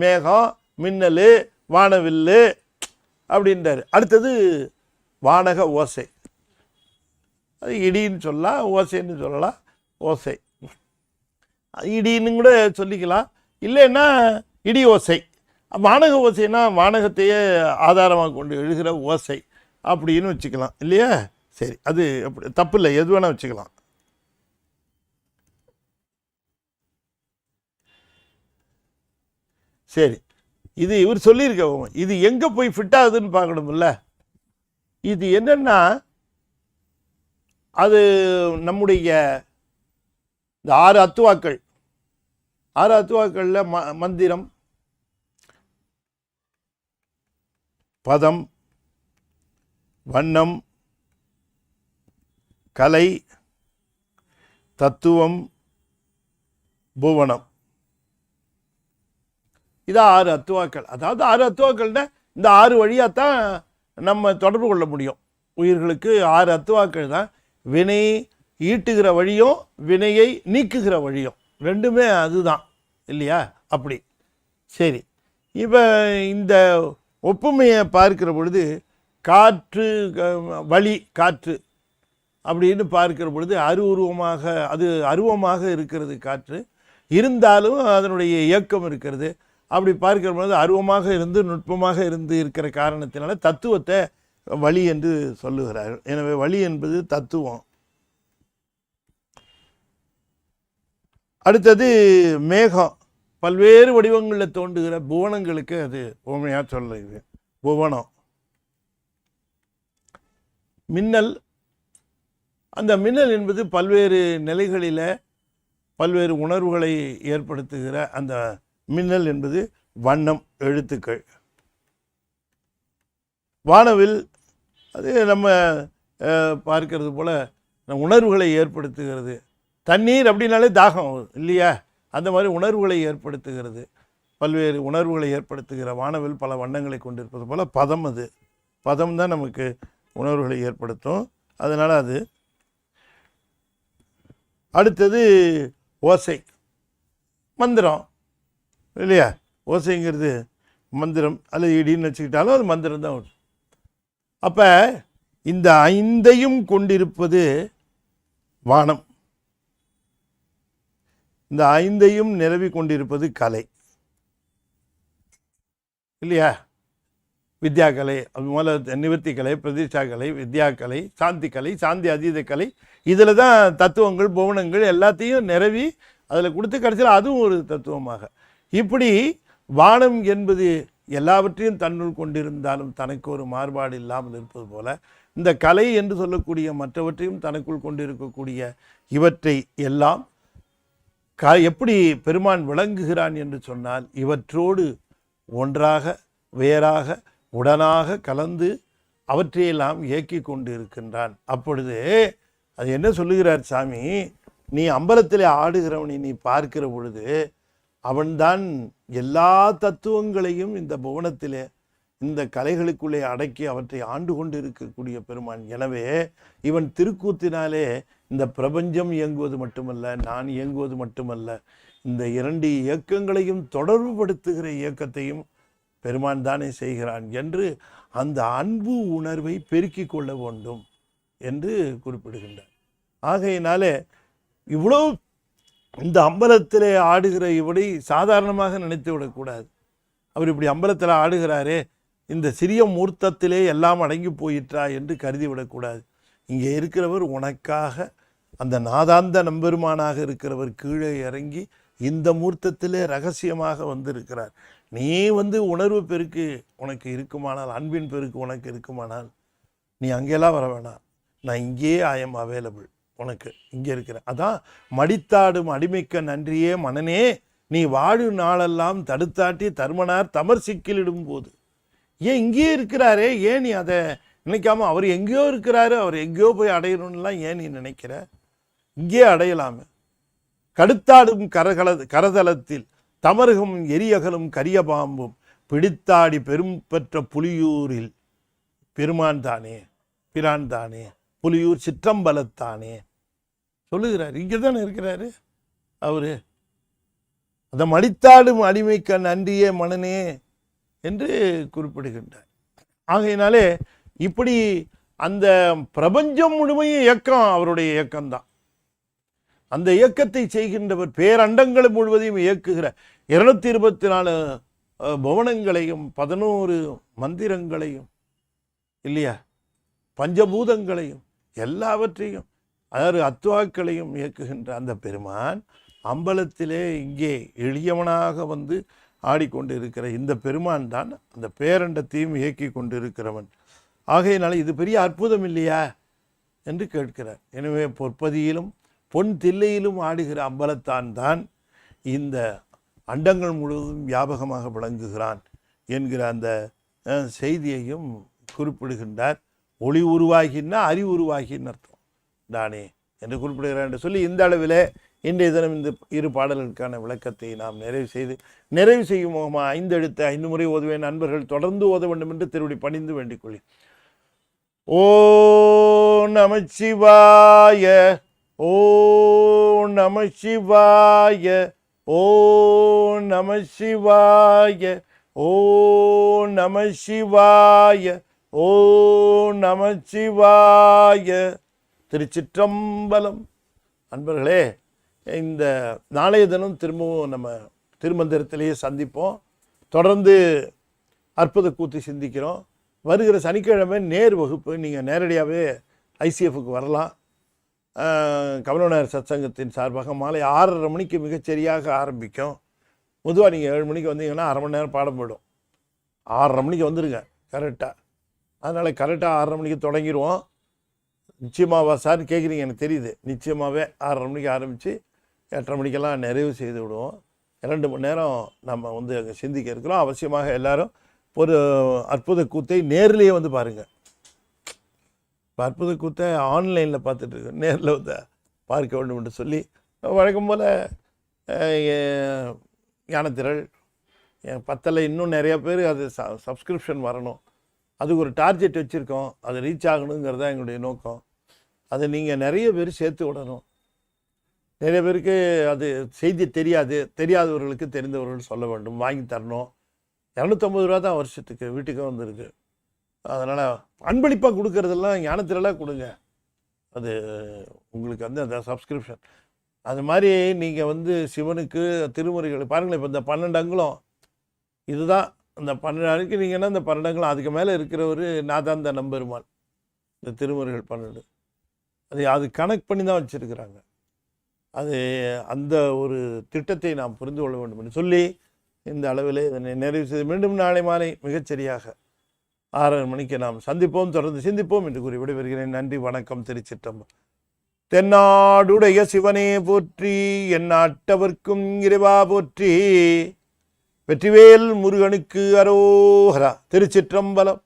மேகம், மின்னல், வானவில்லு அப்படின்றார். அடுத்தது வானக ஓசை. அது இடின்னு சொல்லலாம், ஓசைன்னு சொல்லலாம். ஓசை இடின்னு கூட சொல்லிக்கலாம், இல்லைன்னா இடி ஓசை. வானக ஓசைன்னா வானகத்தையே ஆதாரமாக கொண்டு எழுகிற ஓசை அப்படின்னு வச்சுக்கலாம் இல்லையா? சரி, அது அப்படி தப்பு இல்லை, எது வேணால் வச்சுக்கலாம். சரி, இது இவர் சொல்லியிருக்க இது எங்கே போய் ஃபிட் ஆகுதுன்னு பார்க்கணும்ல. இது என்னன்னா, அது நம்முடைய இந்த 6 அத்துவாக்கள், 6 அத்துவாக்களில் மந்திரம், பதம், வண்ணம், கலை, தத்துவம், புவனம், இது 6 அத்துவாக்கள். அதாவது 6 அத்துவாக்கள்னா இந்த 6 வழியாகத்தான் நம்ம தொடர்பு கொள்ள முடியும். உயிர்களுக்கு 6 அத்துவாக்கள் தான். வினை ஈட்டுகிற வழியும் வினையை நீக்குகிற வழியும் ரெண்டுமே அதுதான் இல்லையா? அப்படி. சரி, இப்போ இந்த ஒப்புமையை பார்க்கிற பொழுது காற்று, வழி, காற்று அப்படின்னு பார்க்கிற பொழுது அது அருவமாக இருக்கிறது காற்று. இருந்தாலும் அதனுடைய இயக்கம் இருக்கிறது. அப்படி பார்க்கிற பொழுது அருவமாக இருந்து நுட்பமாக இருந்து இருக்கிற காரணத்தினால தத்துவத்தை வழி என்று சொல்லுகிறார். எனவே வழி என்பது தத்துவம். அடுத்தது மேகம், பல்வேறு வடிவங்களில் தோன்றுகிற புவனங்களுக்கு அது உண்மையாக சொல்லுது. புவனம். மின்னல், அந்த மின்னல் என்பது பல்வேறு நிலைகளில் பல்வேறு உணர்வுகளை ஏற்படுத்துகிற அந்த மின்னல் என்பது வண்ணம், எழுத்துக்கள். வானவில், அது நம்ம பார்க்கறது போல் உணர்வுகளை ஏற்படுத்துகிறது. தண்ணீர் அப்படின்னாலே தாகம் இல்லையா? அந்த மாதிரி உணர்வுகளை ஏற்படுத்துகிறது. பல்வேறு உணர்வுகளை ஏற்படுத்துகிற வானவில் பல வண்ணங்களை கொண்டிருப்பது போல் பதம், அது பதம் தான் நமக்கு உணர்வுகளை ஏற்படுத்தும். அதனால் அது. அடுத்தது ஓசை, மந்திரம் இல்லையா? ஓசைங்கிறது மந்திரம் அல்லது இடின்னு வச்சுக்கிட்டாலும் அது மந்திரம் தான். அப்போ இந்த 5ஐயும் கொண்டிருப்பது வானம், இந்த 5ஐயும் நிரவி கொண்டிருப்பது கலை இல்லையா? வித்யா கலை, அது மூல நிவர்த்தி கலை, பிரதிஷ்டா கலை, வித்யா கலை, சாந்தி கலை, சாந்தி அதீத கலை. இதில் தான் தத்துவங்கள், புவனங்கள் எல்லாத்தையும் நிரவி அதில் கொடுத்து கடைசியில் அதுவும் ஒரு தத்துவமாக. இப்படி வானம் என்பது எல்லாவற்றையும் தன்னுள் கொண்டிருந்தாலும் தனக்கு ஒரு மாறுபாடு இல்லாமல் இருப்பது போல, இந்த கலை என்று சொல்லக்கூடிய மற்றவற்றையும் தனக்குள் கொண்டிருக்கக்கூடிய இவற்றை எல்லாம் எப்படி பெருமான் விளங்குகிறான் என்று சொன்னால், இவற்றோடு ஒன்றாக, வேறாக, உடனாக கலந்து அவற்றையெல்லாம் இயக்கி கொண்டு இருக்கின்றான். அப்பொழுது அது என்ன சொல்லுகிறார் சாமி? நீ அம்பலத்திலே ஆடுகிறவனை நீ பார்க்கிற பொழுது அவன்தான் எல்லா தத்துவங்களையும் இந்த புவனத்திலே, இந்த கலைகளுக்குள்ளே அடக்கி அவற்றை ஆண்டு கொண்டு இருக்கக்கூடிய பெருமான். எனவே இவன் திருக்கூத்தினாலே இந்த பிரபஞ்சம் இயங்குவது மட்டுமல்ல, நான் இயங்குவது மட்டுமல்ல, இந்த 2 இயக்கங்களையும் தொடர்புபடுத்துகிற இயக்கத்தையும் பெருமான் தானே செய்கிறான் என்று அந்த அன்பு உணர்வை பெருக்கி கொள்ள வேண்டும் என்று குறிப்பிடுகின்றார். ஆகையினாலே இவ்வளவு இந்த அம்பலத்திலே ஆடுகிற இவரை சாதாரணமாக நினைத்து விடக்கூடாது. அவர் இப்படி அம்பலத்தில் ஆடுகிறாரே, இந்த சிறிய மூர்த்தத்திலே எல்லாம் அடங்கி போயிற்றா என்று கருதி விடக்கூடாது. இங்கே இருக்கிறவர் உனக்காக, அந்த நாதாந்த நம்பெருமானாக இருக்கிறவர் கீழே இறங்கி இந்த மூர்த்தத்திலே ரகசியமாக வந்திருக்கிறார். நீ உணர்வு பெருக்கு உனக்கு இருக்குமானால், அன்பின் பெருக்கு உனக்கு இருக்குமானால், நீ அங்கெல்லாம் வர வேணாம், நான் இங்கேயே ஐ எம் அவைலபிள், உனக்கு இங்கே இருக்கிறேன். அதான் மடித்தாடும் அடிமைக்க நன்றியே மனனே, நீ வாழு நாளெல்லாம் தடுத்தாட்டி தர்மனார் தமர் சிக்கிலிடும் போது. ஏன் இங்கேயே இருக்கிறாரே, ஏன் நீ அதை நினைக்காம, அவர் எங்கேயோ இருக்கிறாரு, அவர் எங்கேயோ போய் அடையணும்லாம் ஏன் நீ நினைக்கிற? இங்கேயே அடையலாமே. கடுத்தாடும் கரதலத்தில் தமருகும் எரியகலும் கரிய பாம்பும் பிடித்தாடி பெரும் பெற்ற புலியூரில் பெருமான் தானே, பிரான் தானே, புலியூர் சிற்றம்பலத்தானே சொல்லுகிறார். இங்கே தானே இருக்கிறாரு அவரு. அந்த மடித்தாடும் அடிமைக்க நன்றியே மனனே என்று குறிப்பிடுகின்றார். ஆகையினாலே இப்படி அந்த பிரபஞ்சம் முழுமையும் இயக்கம் அவருடைய இயக்கம்தான். அந்த இயக்கத்தை செய்கின்றவர், பேரண்டங்களை முழுவதையும் இயக்குகிற 224 புவனங்களையும் 11 மந்திரங்களையும் இல்லையா, பஞ்சபூதங்களையும் எல்லாவற்றையும், அதாவது அத்வாக்களையும் இயக்குகின்ற அந்த பெருமான் அம்பலத்திலே இங்கே எளியவனாக வந்து ஆடிக்கொண்டு இருக்கிற இந்த பெருமான் தான் அந்த பேரண்டத்தையும் இயக்கி கொண்டு இருக்கிறவன். ஆகையினால இது பெரிய அற்புதம் இல்லையா என்று கேட்கிறார். எனவே பொற்பதியிலும் பொன் தில்லையிலும் ஆடுகிற அம்பலத்தான் தான் இந்த அண்டங்கள் முழுவதும் வியாபகமாக விளங்குகிறான் என்கிற அந்த செய்தியையும் குறிப்பிடுகின்றார். ஒளி உருவாகின்னா அறிவு உருவாகின்னு அர்த்தம் தானே என்று குறிப்பிடுகிறார் என்று சொல்லி இந்த அளவில் இன்றைய தினம் இந்த 2 பாடல்களுக்கான விளக்கத்தை நாம் நிறைவு செய்யும் முகமாக 5 எழுத்து 5 முறை ஓதுவேன். நண்பர்கள் தொடர்ந்து ஓத வேண்டும் என்று திருவடி பணிந்து வேண்டிக் கொள்ளேன். ஓ நமச்சிவாய, ஓ நமச்சிவாய, ஓ நமச்சிவாய, ஓ நமச்சிவாய, ஓ நமச்சிவாய. திருச்சிற்றம்பலம். அன்பர்களே, இந்த நாளைய தினம் திரும்பவும் நம்ம திருமந்திரத்திலேயே சந்திப்போம். தொடர்ந்து அற்புத கூத்து சிந்திக்கிறோம். வருகிற சனிக்கிழமை நேர் வகுப்பு. நீங்கள் நேரடியாகவே ஐசிஎஃப்க்கு வரலாம். கமலநாயர் சத்சங்கத்தின் சார்பாக மாலை 6:30 மணிக்கு மிகச்சரியாக ஆரம்பிக்கும். பொதுவாக நீங்கள் 7 மணிக்கு வந்தீங்கன்னா 1/2 மணி நேரம் பாடம் போயிடும். 6:30 மணிக்கு வந்துடுங்க கரெக்டாக. அதனால் கரெக்டாக 6:30 மணிக்கு தொடங்கிடுவோம். நிச்சயமாவா சார் கேட்குறீங்க, எனக்கு தெரியுது. நிச்சயமாகவே 6:30 மணிக்கு ஆரம்பித்து 8:30 மணிக்கெல்லாம் நிறைவு செய்து விடுவோம். 2 மணி நேரம் நம்ம வந்து அங்கே சிந்திக்க இருக்கிறோம். அவசியமாக எல்லாரும் ஒரு அற்புத கூத்தை நேர்லேயே வந்து பாருங்கள். இப்போ அற்புத கூத்தை ஆன்லைனில் பார்த்துட்டு இருக்கோம், நேரில் வந்து பார்க்க வேண்டும் என்று சொல்லி வழக்கம் போல் ஞானத்திரள் பத்தில் இன்னும் நிறையா பேர் அது சப்ஸ்கிரிப்ஷன் வரணும். அதுக்கு ஒரு டார்கெட் வச்சுருக்கோம். அது ரீச் ஆகணுங்கிறது தான் எங்களுடைய நோக்கம். அதை நீங்கள் நிறைய பேர் சேர்த்து விடணும். நிறைய பேருக்கு அது செய்தி தெரியாதவர்களுக்கு தெரிந்தவர்கள் சொல்ல வேண்டும், வாங்கி தரணும். 250 ரூபா தான் வருஷத்துக்கு, வீட்டுக்கு வந்துருக்கு. அதனால் அன்பளிப்பாக கொடுக்கறதெல்லாம் ஞானத்திரளாக கொடுங்க. அது உங்களுக்கு வந்து அந்த சப்ஸ்கிரிப்ஷன். அது மாதிரி நீங்கள் வந்து சிவனுக்கு திருமுறைகள் பாருங்களேன். இப்போ இந்த 12 அங்குலம் இதுதான். அந்த 12 அன்றைக்கு நீங்கன்னா இந்த 12 அங்குலம் அதுக்கு மேலே இருக்கிறவர் நான் தான் இந்த நம்பெருமான். இந்த திருமுறைகள் 12 அது கனெக்ட் பண்ணி தான் வச்சுருக்கிறாங்க. அது அந்த ஒரு திட்டத்தை நாம் புரிந்து கொள்ள வேண்டும் என்று சொல்லி இந்த அளவில் இதனை நிறைவு செய்து மீண்டும் நாளை மாலை மிகச்சரியாக 6:30 மணிக்கு நாம் சந்திப்போம், தொடர்ந்து சிந்திப்போம் என்று கூறி விடைபெறுகிறேன். நன்றி, வணக்கம். திருச்சிற்றம்பலம். தென்னாடுடைய சிவனே போற்றி, எந்நாட்டவர்க்கும் இறைவா போற்றி, வெற்றிவேல் முருகனுக்கு அரோகரா. திருச்சிற்றம்பலம்.